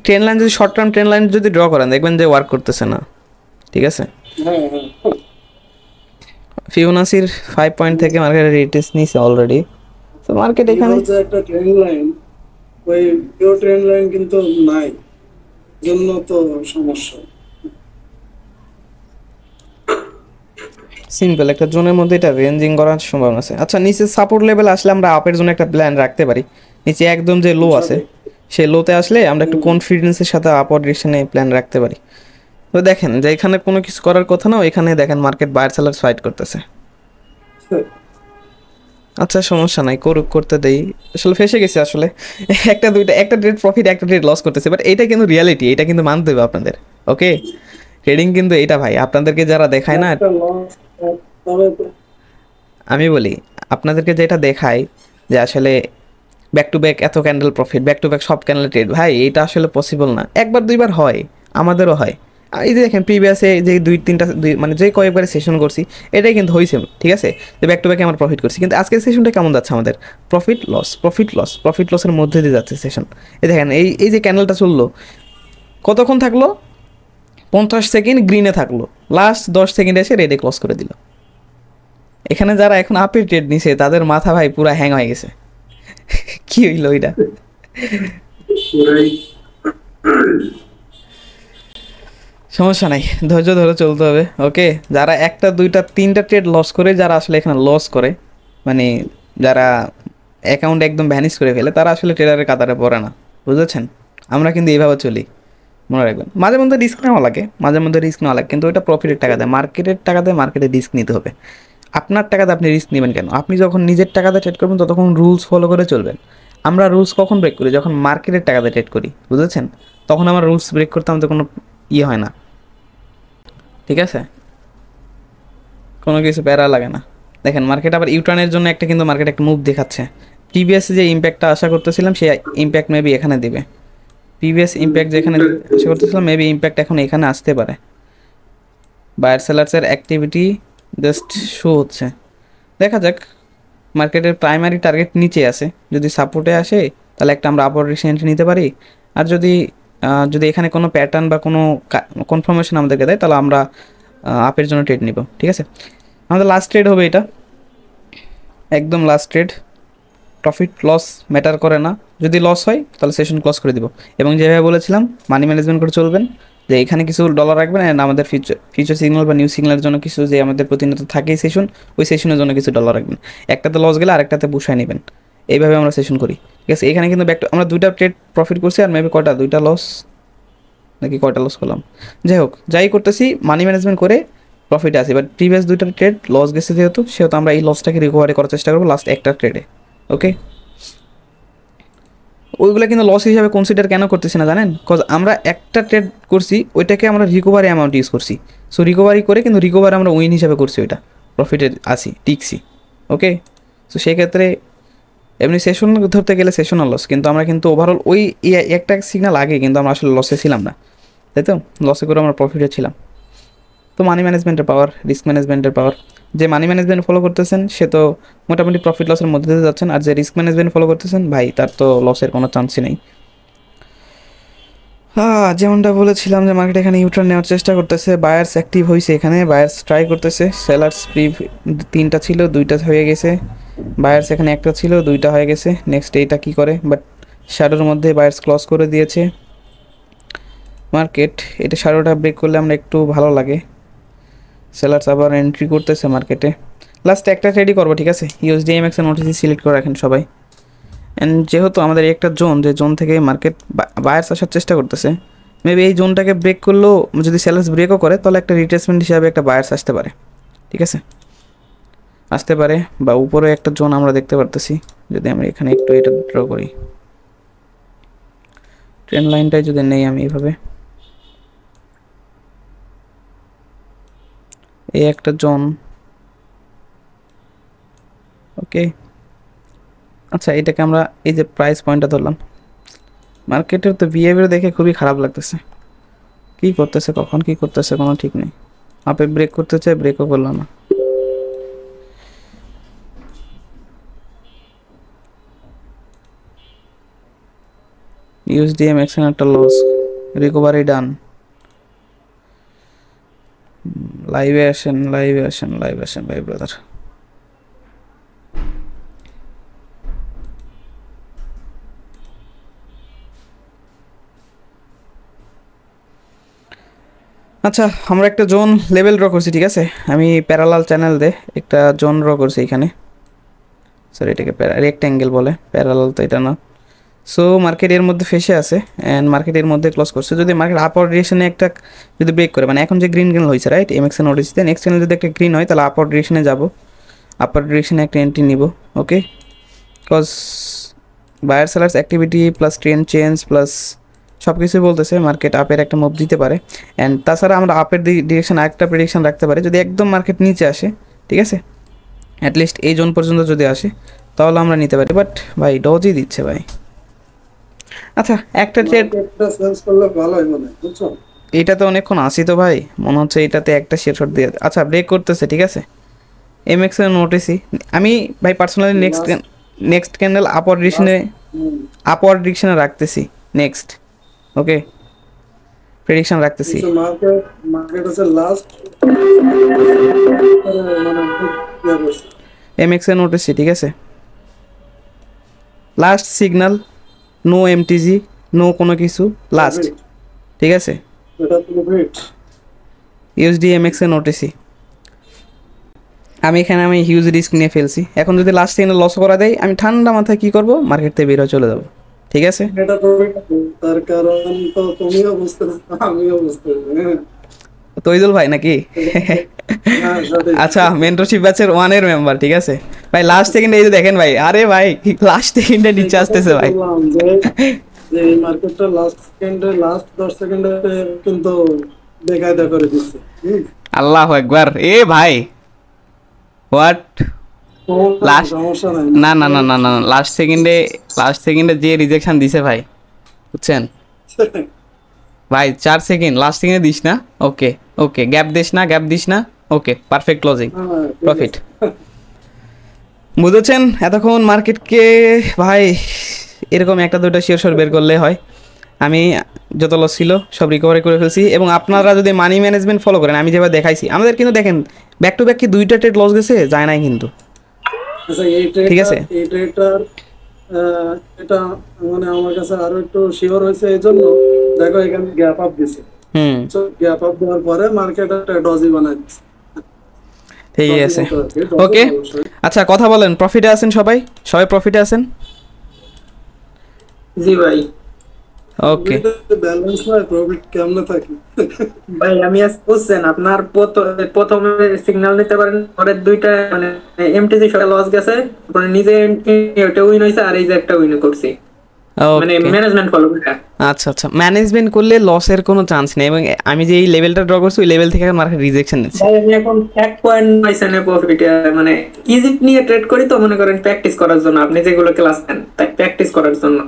ট্রেন লাইন যদি শর্ট টার্ম ট্রেন লাইন যদি ড্র করেন দেখবেন যে ওয়ার্ক করতেছে না, ঠিক আছে। হ্যাঁ হ্যাঁ ফিবোনাচির 5 পয়েন্ট থেকে মার্কেটে রিটেস্ট নিছে অলরেডি। তো মার্কেট এখানে যে একটা ট্রেন লাইন, ওই পিওর ট্রেন লাইন কিন্তু নাই, জন্য তো সমস্যা। সিম্পল একটা জোনের মধ্যে এটা রেঞ্জিং করার সম্ভাবনা আছে। আচ্ছা নিচে সাপোর্ট লেভেল আসলে আমরা আপের জন্য একটা প্ল্যান রাখতে পারি। নিচে একদম যে লো আছে সেই লোতে আসলে আমরা একটু কনফিডেন্সের সাথে আপওয়ার্ড ডিরেকশনে প্ল্যান রাখতে পারি। তো দেখেন যে এখানে কোনো কিছু করার কথা না, এখানে দেখেন মার্কেট বায়ার সেলার ফাইট করতেছে। আচ্ছা সমস্যা নাই, করুক, করতে দেই। আসলে ফেসে গেছে আসলে, একটা দুইটা, একটা ট্রেড প্রফিট একটা ট্রেড লস করতেছে, বাট এটা কিন্তু রিয়ালিটি, এটা কিন্তু মানতে হবে আপনাদের। ওকে ট্রেডিং কিন্তু এটা ভাই, আপনাদেরকে যারা দেখায় না, একটা লস তবে আমি বলি আপনাদেরকে যেটা দেখায় যে আসলে ব্যাক টু ব্যাক এত candle profit, back to back সব ক্যান্ডেল ট্রেড, ভাই এটা আসলে পসিবল না। একবার দুইবার হয়, আমাদেরও হয়। এই যে দেখেন প্রিভিয়াসে যে মানে যে কয়েকবারে সেশন করছি এটাই কিন্তু হয়েছে, ঠিক আছে, যে ব্যাক টু ব্যাকে আমরা প্রফিট করছি। কিন্তু আজকের সেশনটা কেমন যাচ্ছে আমাদের? Profit loss, profit loss, profit লসের মধ্যে দিয়ে যাচ্ছে সেশন। এই দেখেন এই যে ক্যান্ডেলটা চললো, কতক্ষণ থাকলো? 50 সেকেন্ড গ্রিনে থাকলো, লাস্ট 10 সেকেন্ডে এসে রেডে ক্লোজ করে দিল। এখানে যারা এখন আপের ট্রেড নিছে তাদের মাথা ভাই পুরা হ্যাং হয়ে গেছে। কি হইলো এটা? সমস্যা নাই, ধৈর্য ধরে চলতে হবে। ওকে যারা একটা দুইটা তিনটা ট্রেড লস করে, যারা আসলে এখানে লস করে, মানে যারা অ্যাকাউন্ট একদম ভ্যানিশ করে ফেলে, তারা আসলে ট্রেডারের কাতারে পড়ে না, বুঝেছেন। আমরা কিন্তু এইভাবে চলি, মনে রাখবেন। মাঝে মধ্যে রিস্ক নেওয়া লাগে, মাঝে মধ্যে রিস্ক নেওয়া লাগে, কিন্তু ওইটা প্রফিটের টাকা দেয়, মার্কেটের টাকা দেয়, মার্কেটে রিস্ক নিতে হবে। আপনার টাকাতে আপনি রিস্ক নেবেন কেন? আপনি যখন নিজের টাকাতে ট্রেড করবেন ততক্ষণ রুলস ফলো করে চলবেন। আমরা রুলস কখন ব্রেক করি? যখন মার্কেটের টাকাতে ট্রেড করি, বুঝেছেন। তখন আমার রুলস ব্রেক করতে আমাদের কোনো ইয়ে হয় না, ঠিক আছে, কোনো কিছু প্যারা লাগে না। দেখেন মার্কেট আবার ইউটার্নের জন্য একটা কিন্তু মার্কেট একটা মুভ দেখাচ্ছে। প্রিভিয়াস যে ইম্প্যাক্টটা আশা করতেছিলাম সেই ইম্প্যাক্ট মেবি এখানে দিবে। প্রিভিয়াস ইম্প্যাক্ট যেখানে আশা করতেছিলাম মেবি ইম্প্যাক্ট এখন এখানে আসতে পারে। বায়ার সেলার্সের অ্যাক্টিভিটি জাস্ট শো হচ্ছে, দেখা যাক। মার্কেটের প্রাইমারি টার্গেট নিচে আসে, যদি সাপোর্টে আসে তাহলে একটা আমরা আপওয়ার্ড রিসেন্ট নিতে পারি। আর যদি এখানে কোনো প্যাটার্ন বা কোনো কনফার্মেশন আমাদেরকে দেয় তাহলে আমরা আপের জন্য ট্রেড নিব, ঠিক আছে। আমাদের লাস্ট ট্রেড হবে এটা, একদম last trade. Profit loss matter করে না, যদি লস হয় তাহলে সেশন ক্লোজ করে দিব। এবং যেভাবে বলেছিলাম মানি ম্যানেজমেন্ট করে চলবেন, যে এখানে কিছু ডলার রাখবেন অ্যান্ড আমাদের ফিউচার সিগন্যাল বা নিউ সিগন্যালের জন্য কিছু, যে আমাদের প্রতিনিয়ত থাকেই সেশন, ওই সেশনের জন্য কিছু ডলার রাখবেন। একটাতে লস গেলে আরেকটাতে পুষায় নেবেন, এইভাবে আমরা সেশন করি, ঠিক আছে। এখানে কিন্তু আমরা 2টা ট্রেড প্রফিট করছি, আর মেবি কয়টা, 2টা লস নাকি কয়টা লস করলাম, যাই হোক, যাই করতেছি মানি ম্যানেজমেন্ট করে প্রফিটে আসি। বাট প্রিভিয়াস 2টা ট্রেড লস গেছে সেহেতু আমরা এই লসটাকে রিকভারি করার চেষ্টা করবো লাস্ট একটা ট্রেডে, ওকে। ওইগুলো কিন্তু লস হিসাবে কনসিডার কেন করতেছি না জানেন? কজ আমরা একটা ট্রেড করছি, ওইটাকে আমরা রিকভারি অ্যামাউন্ট ইউজ করছি। সো রিকভারি করে কিন্তু রিকভারি আমরা উইন হিসাবে করছি, ওইটা প্রফিটে আসি, টিকছি, ওকে। সো সেক্ষেত্রে এমনি সেশন ধরতে গেলে সেশনাল লস, কিন্তু আমরা কিন্তু ওভারঅল ওই একটা সিগন্যাল আগে কিন্তু আমরা আসলে লসে ছিলাম না, তাই তো? লসে করে আমরা প্রফিটে ছিলাম। তো মানি ম্যানেজমেন্টের পাওয়ার, রিস্ক ম্যানেজমেন্টের পাওয়ার। যে মানি ম্যানেজমেন্ট ফলো করতেছেন সে তো মোটামুটি প্রফিট লসের মধ্যে দিয়ে যাচ্ছেন, আর যে রিস্ক ম্যানেজমেন্ট ফলো করতেছেন ভাই তার তো লসের কোনো চান্সই নেই। যেমনটা বলেছিলাম যে মার্কেট এখানে ইউটার্ন নেওয়ার চেষ্টা করতেছে, বায়ার্স অ্যাক্টিভ হয়েছে, এখানে বায়ার্স ট্রাই করতেছে। সেলার্স প্রি 3টা ছিল, 2টা হয়ে গেছে। বায়ার্স এখানে একটা ছিল, 2টা হয়ে গেছে। নেক্সট এইটা কি করে, বাট শ্যাডোর মধ্যে বায়ার্স ক্লস করে দিয়েছে মার্কেট। এটা শ্যাডোটা ব্রেক করলে আমরা একটু ভালো লাগে। সেলার্স আবার এন্ট্রি করতেছে মার্কেটে। লাস্ট একটা ট্রেডই করবো, ঠিক আছে। USDMX এর নোটিস সিলেক্ট করে রাখেন সবাই। অ্যান্ড যেহেতু আমাদের একটা জোন, যে জোন থেকে মার্কেট বায়ার্স আসার চেষ্টা করতেছে, মেবি এই জোনটাকে ব্রেক করলেও যদি সেলার্স ব্রেকও করে তাহলে একটা রিট্রেসমেন্ট হিসাবে একটা বায়ার্স আসতে পারে, ঠিক আছে, আসতে পারে। বা উপরে একটা জোন আমরা দেখতে পারতেছি, যদি আমরা এখানে একটু এটা ড্র করি, ট্রেন লাইনটাই যদি নেই আমি এইভাবে, এই একটা জোন, ওকে। আচ্ছা, এটাকে আমরা এই যে প্রাইস পয়েন্টটা ধরলাম, মার্কেটের তো বিহেভিয়ার দেখে খুবই খারাপ লাগতেছে। কী করতেছে, কখন কী করতেছে কোনো ঠিক নেই। আপে ব্রেক করতে চাই, ব্রেকও করলো না। USDMX একটা লস, রিকভারি ডান। লাইভে আসেন, লাইভে আসেন, লাইভে আসেন ভাই ব্রাদার। আচ্ছা, আমরা একটা জোন লেভেল ড্র করছি, ঠিক আছে। আমি প্যারালাল চ্যানেল দিয়ে একটা জোন ড্র করছি এখানে। স্যার এটাকে রেক্ট্যাঙ্গেল বলে, প্যারালাল তো এটা না। সো মার্কেট এর মধ্যে ফেসে আছে অ্যান্ড মার্কেট এর মধ্যে ক্লোজ করছে। যদি মার্কেট আপওয়ার্ড ডিরেকশনে একটা যদি ব্রেক করে, মানে এখন যে গ্রিন গ্রিন হয়েছে রাইট MX এর নোটিসতে, নেক্সট চ্যানেল যদি একটা গ্রিন হয় তাহলে আপওয়ার্ড ডিরেকশনে যাব, আপওয়ার্ড ডিরেকশনে একটা এন্ট্রি নিব, okay. Because buyer sellers activity plus trend change plus সব কিছুই বলতেছে মার্কেট আপের একটা মুভ দিতে পারে। অ্যান্ড তাছাড়া আমরা আপের ডিরেকশন আরেকটা প্রেডিকশন রাখতে পারি, যদি একদম মার্কেট নিচে আসে, ঠিক আছে, অ্যাটলিস্ট এই জোন পর্যন্ত যদি আসে তাহলে আমরা নিতে পারি। বাট ভাই ডজই দিচ্ছে ভাই। আচ্ছা, একটা ট্রেড চেঞ্জ করলে ভালো হয় মনে হয়, বুঝছো? এইটাতে অনেকক্ষণ আসি তো ভাই, মনে হচ্ছে এটাতে একটা শেয়ার শট দিয়ে, আচ্ছা ব্রেক করতেছে, ঠিক আছে। MX এর নোটিসই আমি ভাই পার্সোনালি নেক্সট ক্যান্ডেল আপওয়ার্ড ডিরেকশনে রাখতেছি নেক্সট, ওকে, প্রেডিকশন রাখতেছি। মার্কেট আছে লাস্ট মানে MX এর নোটিসই, ঠিক আছে, last signal, no MTG, no কোনো কিছু, লাস্ট, ঠিক আছে। এটা তো ওয়েট USDMX এর নোটিসই আমি হিউজ রিস্ক নিয়ে ফেলছি। এখন যদি লাস্ট সিগন্যাল লস করা দেয়, আমি ঠান্ডা মাথায় কী করবো, মার্কেট থেকে বের হয়ে চলে যাবো, ঠিক আছে। এটা তো তার কারণ তো তুমিও বুঝতে পারছো, আমিও বুঝতে পারছি। তৈজুল ভাই নাকি? আচ্ছা, মেন্টরশিপ ব্যাচের 1 এর মেম্বার, ঠিক আছে ভাই। লাস্ট সেকেন্ডে এই যে দেখেন ভাই, আরে ভাই লাস্ট সেকেন্ডে নিচে আসতেছে ভাই। যে এই মার্কেটটা লাস্ট সেকেন্ডে, লাস্ট 10 সেকেন্ডে কিন্তু বেকায়দা করে দিচ্ছে। আল্লাহু আকবার, এ ভাই হোয়াট লাস্ট, সমস্যা নাই, না না না না না, লাস্ট সেকেন্ডে যে রিজেকশন দিছে ভাই, বুঝছেন ভাই। 4 সেকেন্ড লাস্ট সেকেন্ডে দিস না, ওকে ওকে, গ্যাপ দিস না, ওকে, পারফেক্ট ক্লোজিং, প্রফিট। বুঝেছেন এতক্ষণ মার্কেটকে ভাই, এরকম একটা দুটো শেয়ার বের করলে হয়। আমি যত লস ছিল সব রিকভারি করে ফেলছি, এবং আপনারা যদি মানি ম্যানেজমেন্ট ফলো করেন আমি যেভাবে দেখাইছি, আমাদের কিন্তু দেখেন ব্যাক টু ব্যাক কি 2টা ট্রেড লস গেছে, যায় নাই কিন্তু। আচ্ছা ঠিক আছে, এই ট্রেডটার এটা মানে আমার কাছে আরো একটু শিওর হয়েছে এই জন্য, দেখো এখানে গ্যাপ আপ দিছে, গ্যাপ আপ দেওয়ার পরে মার্কেট একটা ডজি বানাই দিচ্ছে। ঠিক আছে, ওকে। আচ্ছা কথা বলেন, প্রফিটে আছেন সবাই? সবাই প্রফিটে আছেন? জি ভাই। ওকে ব্যালেন্স নাই, প্রফিট কেমনে থাকে ভাই আমি আজ বুঝছেন আপনার প্রথমে সিগন্যাল নিতে পারেন, পরের দুইটা মানে এমটিসি সব লস গেছে, পরে নিজে ওটা উইন হইছে, আর এই যে একটা উইন করছি, মানে ম্যানেজমেন্ট ফলো করে। আচ্ছা আচ্ছা, ম্যানেজমেন্ট করলে লসের কোনো চান্স নেই, এবং আমি যে এই লেভেলটা ড্র করছি ওই লেভেল থেকে মার্কেট রিজেকশন নিচ্ছে। ভাই আমি এখন 1.9 প্রফিট, মানে ইজিপ্ট নিয়ে ট্রেড করি তো, মনে করেন প্র্যাকটিস করার জন্য, আপনি যেগুলো ক্লাস নেন তাই প্র্যাকটিস করার জন্য।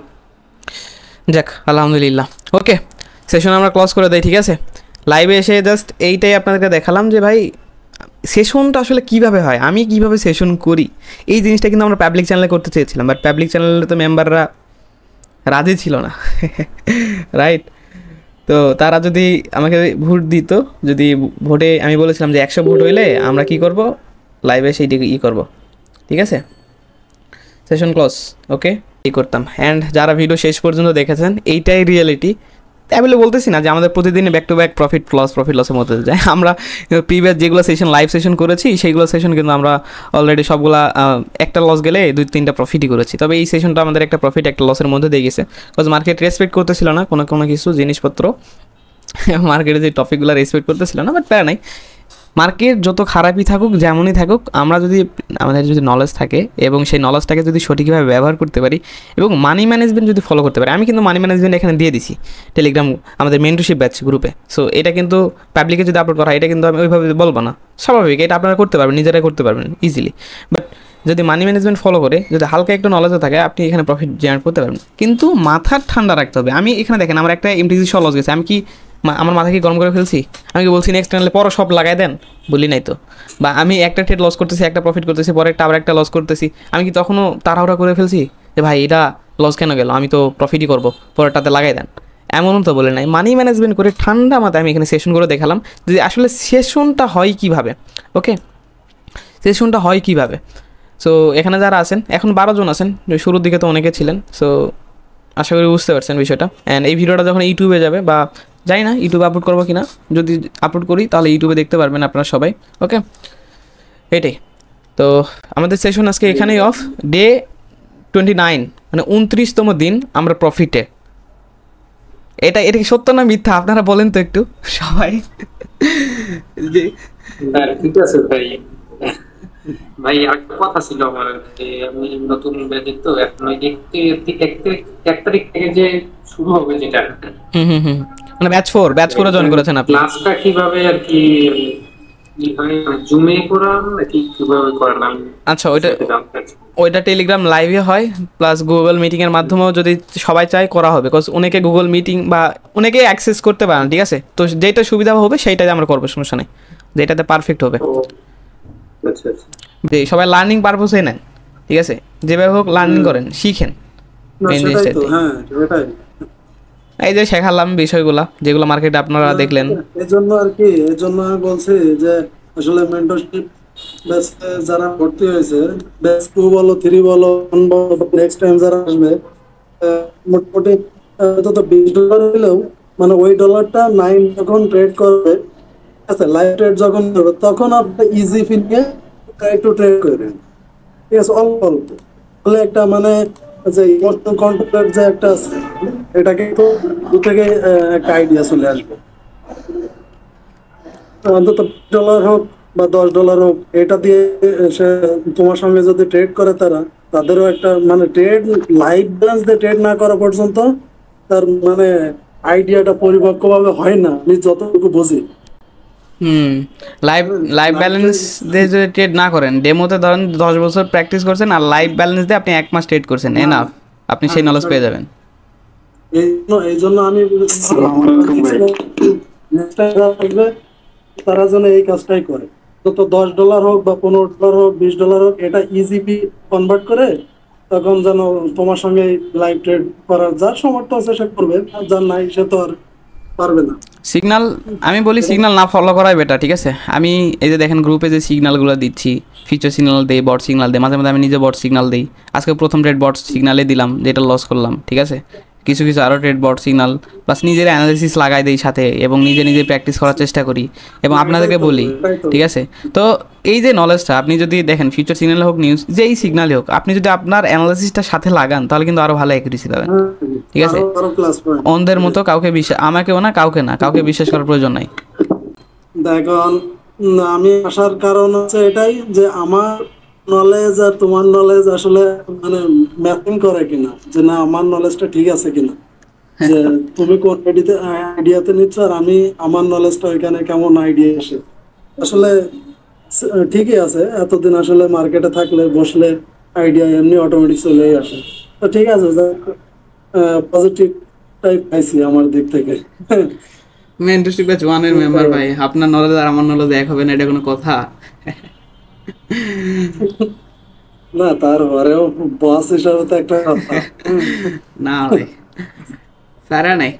যাক আলহামদুলিল্লাহ, ওকে সেশন আমরা ক্লোজ করে দেই। ঠিক আছে, লাইভে এসে জাস্ট এইটাই আপনাদেরকে দেখালাম যে ভাই সেশনটা আসলে কীভাবে হয়, আমি কীভাবে সেশন করি, এই জিনিসটা কিন্তু আমরা পাবলিক চ্যানেলে করতে চেয়েছিলাম, বাট পাবলিক চ্যানেলে তো মেম্বাররা রাজি ছিল না, রাইট? তো তারা যদি আমাকে ভোট দিত, যদি ভোটে আমি বলেছিলাম যে 100 ভোট হইলে আমরা কি করব, লাইভে সেইটাকে করব। ঠিক আছে, সেশন ক্লোজ, ওকে এই করতাম। অ্যান্ড যারা ভিডিও শেষ পর্যন্ত দেখেছেন, এইটাই রিয়েলিটি। তাই বলে বলতেছি না যে আমাদের প্রতিদিনই ব্যাক টু ব্যাক প্রফিট লসের মধ্যে যায়। আমরা প্রিভিয়াস যেগুলো সেশন লাইভ সেশন করেছি সেইগুলো সেশন কিন্তু আমরা অলরেডি সবগুলা একটা লস গেলে 2-3টা প্রফিটই করেছি। তবে এই সেশনটা আমাদের একটা প্রফিট একটা লসের মধ্যে দিয়ে গেছে, বিকজ মার্কেট রেসপেক্ট করতেছিল না কোনো কিছু জিনিসপত্র, মার্কেটে যে টপিকগুলো রেসপেক্ট করতেছিল না, বাট প্যারা নাই। মার্কেট যত খারাপই থাকুক যেমনই থাকুক, আমরা যদি আমাদের যদি নলেজ থাকে এবং সেই নলেজটাকে যদি সঠিকভাবে ব্যবহার করতে পারি এবং মানি ম্যানেজমেন্ট যদি ফলো করতে পারি, আমি কিন্তু মানি ম্যানেজমেন্ট এখানে দিয়ে দিছি টেলিগ্রাম আমাদের মেন্টরশিপ ব্যাচ গ্রুপে। সো এটা কিন্তু পাবলিকে যদি আপলোড করা হয়, এটা কিন্তু আমি ওইভাবে বলবো না, স্বাভাবিক, এটা আপনারা করতে পারবেন, নিজেরাই করতে পারবেন ইজিলি। বাট যদি মানি ম্যানেজমেন্ট ফলো করে যদি হালকা একটু নলেজও থাকে, আপনি এখানে প্রফিট জেনারেট করতে পারবেন। কিন্তু মাথা ঠান্ডা রাখতে হবে। আমি এখানে দেখেন আমার একটা এমটিসি সহ লস গেছে, আমি কি আমার মাথা কি গরম করে ফেলছি? আমি কি বলছি নেক্সট টাইমে পরে সব লাগাই দেন? বলি নাই তো। বা আমি একটা ট্রেড লস করতেছি, একটা প্রফিট করতেছি, পরে আবার একটা লস করতেছি, আমি কি তখনও তাড়াহুড়া করে ফেলছি যে ভাই এটা লস কেন গেল, আমি তো প্রফিটই করবো, পরেরটাতে লাগাই দেন? এমনও তো বলে নাই। মানি ম্যানেজমেন্ট করে ঠান্ডা মাথায় আমি এখানে সেশন করে দেখালাম যে আসলে সেশনটা হয় কীভাবে। ওকে, সেশনটা হয় কীভাবে। সো এখানে যারা আছেন এখন 12 জন আছেন, শুরুর দিকে তো অনেকে ছিলেন। সো আশা করি বুঝতে পারছেন বিষয়টা। অ্যান্ড এই ভিডিওটা যখন ইউটিউবে যাবে, বা জানি না ইউটিউবে আপলোড করবো কিনা, যদি আপলোড করি তাহলে ইউটিউবে দেখতে পারবেন আপনারা সবাই। ওকে, এটাই তো আমাদের সেশন আজকে এখানেই অফ। ডে 29 মানে 29তম দিন আমরা প্রফিটে। এটা কি সত্য না মিথ্যা আপনারা বলেন তো একটু সবাই। ঠিক আছে ভাই। ভাই একটা কথা ছিল আমার, যে আমি নতুন ব্যাচে তো এখন ওই দেখতে 1 তারিখ থেকে যে শুরু হবে যেটা, মানে ব্যাচ 4 জয়েন করেছেন আপনি। ক্লাসটা কিভাবে আর কি জুমে করান নাকি কিভাবে করান? আচ্ছা, ওইটা টেলিগ্রাম লাইভে হয়, প্লাস গুগল মিটিংয়ের মাধ্যমেও যদি সবাই চায় করা হবে, বিকজ অনেকে গুগল মিটিং বা অনেকে অ্যাক্সেস করতে পারেন। ঠিক আছে, তো যেটা সুবিধা হবে সেইটাই আমরা করবো, সমস্যা নেই, যেটাতে পারফেক্ট হবে। আচ্ছা আচ্ছা, সবাই লার্নিং পারপোসে নেন। ঠিক আছে, যেভাবে হোক লার্নিং করেন, শিখেন। এই যে শেখালাম বিষয়গুলা যেগুলো মার্কেটে আপনারা দেখলেন, এজন্য আর কি, এজন্য আমি বলছি যে আসলে মেন্টরশিপ ব্যাচে যারা ভর্তি হয়েছে, ব্যাচ 2 বলো 3 বলো নেক্সট টাইম যারা আসবে, মোটামুটি অন্তত $20 হলেও, মানে ওই ডলারটা 9 যখন ট্রেড করবে, আচ্ছা লাইভ ট্রেড যখন করবে, তখন আপনি ইজি ফি নিয়ে একটু ট্রেড করেন। ঠিক আছে, অল্প অল্প তাহলে একটা মানে যে ইমোশনাল কন্ট্রোলের যে একটা আছে, এটাকে তো দু থেকে একটা আইডিয়া চলে আসবে। অন্তত $20 হোক বা $10 হোক, এটা দিয়ে সে তোমার সঙ্গে যদি ট্রেড করে, তাদেরও একটা মানে ট্রেড লাইভ ব্যালেন্স দিয়ে ট্রেড না করা পর্যন্ত তার মানে আইডিয়াটা পরিপক্কভাবে হয় না, আমি যতটুকু বুঝি। লাইভ ব্যালেন্স দিয়ে যদি ট্রেড না করেন, ডেমোতে ধরেন 10 বছর প্র্যাকটিস করছেন, আর লাইভ ব্যালেন্স দিয়ে আপনি 1 মাস ট্রেড করছেন, এনাফ, আপনি সেই নলেজ পেয়ে যাবেন। এই জন্য আমি তারা যেন এই কাজটাই করে, তো $10 হোক বা $15 হোক $20 হোক, এটা ইজিপি কনভার্ট করে তখন যেন তোমার সঙ্গে লাইভ ট্রেড করার যার সামর্থ্য আছে সে করবে, আর যার নাই সে তো আর পারবে না। সিগন্যাল আমি বলি সিগন্যাল না ফলো করাই বেটার, ঠিক আছে? আমি এই যে দেখেন গ্রুপে যে সিগন্যালগুলো দিচ্ছি, ফিচার সিগন্যাল দেই, বট সিগন্যাল দেই, মাঝে মাঝে আমি নিজে বট সিগন্যাল দিই। আজকে প্রথম ট্রেড বট সিগন্যালে দিলাম, যেটা লস করলাম, ঠিক আছে? কিছু কিছু আরও ট্রেড বট সিগন্যাল প্লাস নিজের অ্যানালিসিস লাগাই দিই সাথে, এবং নিজে নিজে প্র্যাকটিস করার চেষ্টা করি এবং আপনাদেরকে বলি, ঠিক আছে? তো এই যে নলেজটা আপনি যদি দেখেন ফিউচার সিগন্যাল হোক, নিউজ যেই সিগন্যালই হোক, আপনি যদি আপনার অ্যানালিসিসটা সাথে লাগান তাহলে কিন্তু আরও ভালো অ্যাকুরেসি পাবেন, ঠিক আছে? অন্ধের মতো কাউকে বিশ্বাস, আমাকেও না কাউকে না কাউকে বিশ্বাস করার প্রয়োজন নাই। দেখুন আমি আসার কারণ হচ্ছে এটাই যে আমার নলেজ আর তোমার নলেজ আসলে মানে ম্যাচিং করে কিনা, যে না আমার নলেজটা ঠিক আছে কিনা, যে তুমি কোন আইডিয়াতে নিচ্ছ আর আমি আমার নলেজটা ওইখানে কেমন আইডিয়া আসে। আসলে ঠিকই আছে, এতদিন আসলে মার্কেটে থাকলে বসলে আইডিয়া এমনি অটোমেটিক চলেই আসে। তো ঠিক আছে, পজিটিভ টাইপ পাইছি আমার দিক থেকে। মেন্টরশিপ ব্যাচ 1 এর মেম্বার ভাই, আপনার নলেজ আর আমার নলেজ এক হবে না, এটা কোনো কথা? না তারপরেও বস হিসাবে তো একটা কথা। না ভাই, সারা নাই।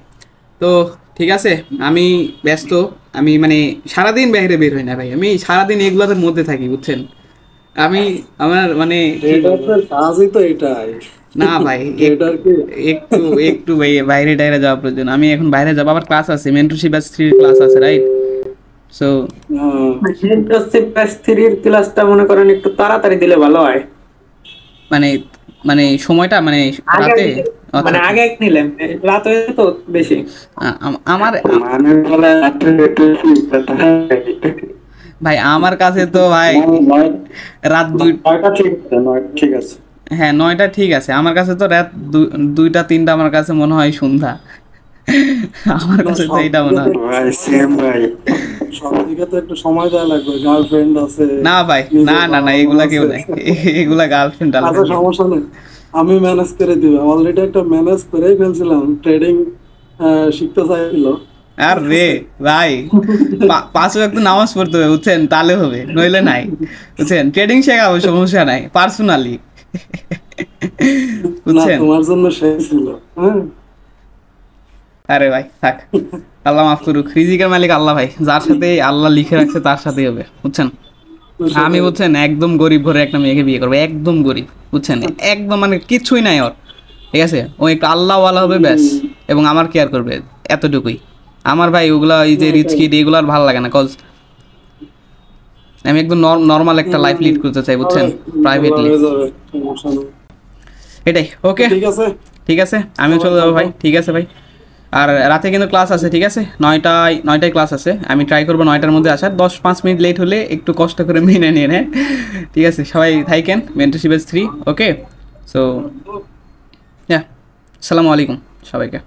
তো ঠিক আছে, আমি ব্যস্ত, আমি মানে সারাদিন বাইরে বের হই না ভাই, আমি সারাদিন এগুলোদের মধ্যে থাকি, বুঝছেন? আমি আমার মানে কাজই তো এটাই। না ভাই, একটু একটু বাইরে টাইরে যাওয়া প্রয়োজন। আমি এখন বাইরে যাবো, আবার ক্লাস আছে, মেন্টরশিপ ব্যাচ 3 ক্লাস আছে, রাইট? সো মেন্টরশিপ ব্যাচ 3 এর ক্লাসটা মনে করেন একটু তাড়াতাড়ি দিলে ভালো হয়। মানে মানে সময়টা মানে রাতে, মানে আগে নিলেন, রাত হয়ে তো বেশি। আমার ভাই আমার কাছে তো ভাই রাত 2টা ঠিক আছে। হ্যাঁ 9টা ঠিক আছে, আমার কাছে তো রাত 2টা 3টা আমার কাছে মনে হয় সন্ধ্যা। আমার কাছে তো এটা মনে হয় ভাই সেম ভাই, সব দিকে তো একটু সময় দেওয়া লাগবে, গার্লফ্রেন্ড আছে। না ভাই, না না না, এগুলা কেউ নাই, এগুলা গার্লফ্রেন্ড আচ্ছা সমস্যা নেই, আমি ম্যানেজ করে দিব। অলরেডি একটা ম্যানেজ করেই ফেলছিলাম, ট্রেডিং শিখতে চাইছিল। আর রে ভাই 5 ওয়াক্ত নামাজ পড়তে হবে, বুঝছেন? তাহলে হবে, নইলে নাই, বুঝছেন? ট্রেডিং শেখাবো, সমস্যা নাই, পার্সোনালি, বুঝছেন? তোমার জন্য সেই ছিল। আরে ভাই থাক, আল্লাহ মাফ করুক, রিজিকের মালিক আল্লাহ ভাই, যার সাথে আল্লাহ লিখে রাখছে তার সাথেই হবে, বুঝছেন? আমি বুঝছেন একদম গরিব ঘরে একটা মেয়েকে বিয়ে করবো, একদম গরিব, বুঝছেন? একদম মানে কিছুই নাই ওর, ঠিক আছে? ও একটু আল্লাহওয়ালা হবে ব্যাস, এবং আমার কেয়ার করবে, এতটুকুই। আমার ভাই ওগুলা এই যে রিচ কিড এগুলো আর ভালো লাগে না, কজ আমি একদম নর্মাল একটা লাইফ লিড করতে চাই, বুঝছেন? প্রাইভেটলি, এটাই। ওকে ঠিক আছে, আমিও চলে যাবো ভাই, ঠিক আছে ভাই? আর রাতে কিন্তু ক্লাস আছে, ঠিক আছে? 9টায় ক্লাস আছে, আমি ট্রাই করবো 9টার মধ্যে আসার। 10-5 মিনিট লেট হলে একটু কষ্ট করে মেনে নিয়ে নেন, ঠিক আছে? সবাই থাকেন, মেন্টরশিপ ব্যাচ 3, ওকে? সো আসসালামু আলাইকুম সবাইকে।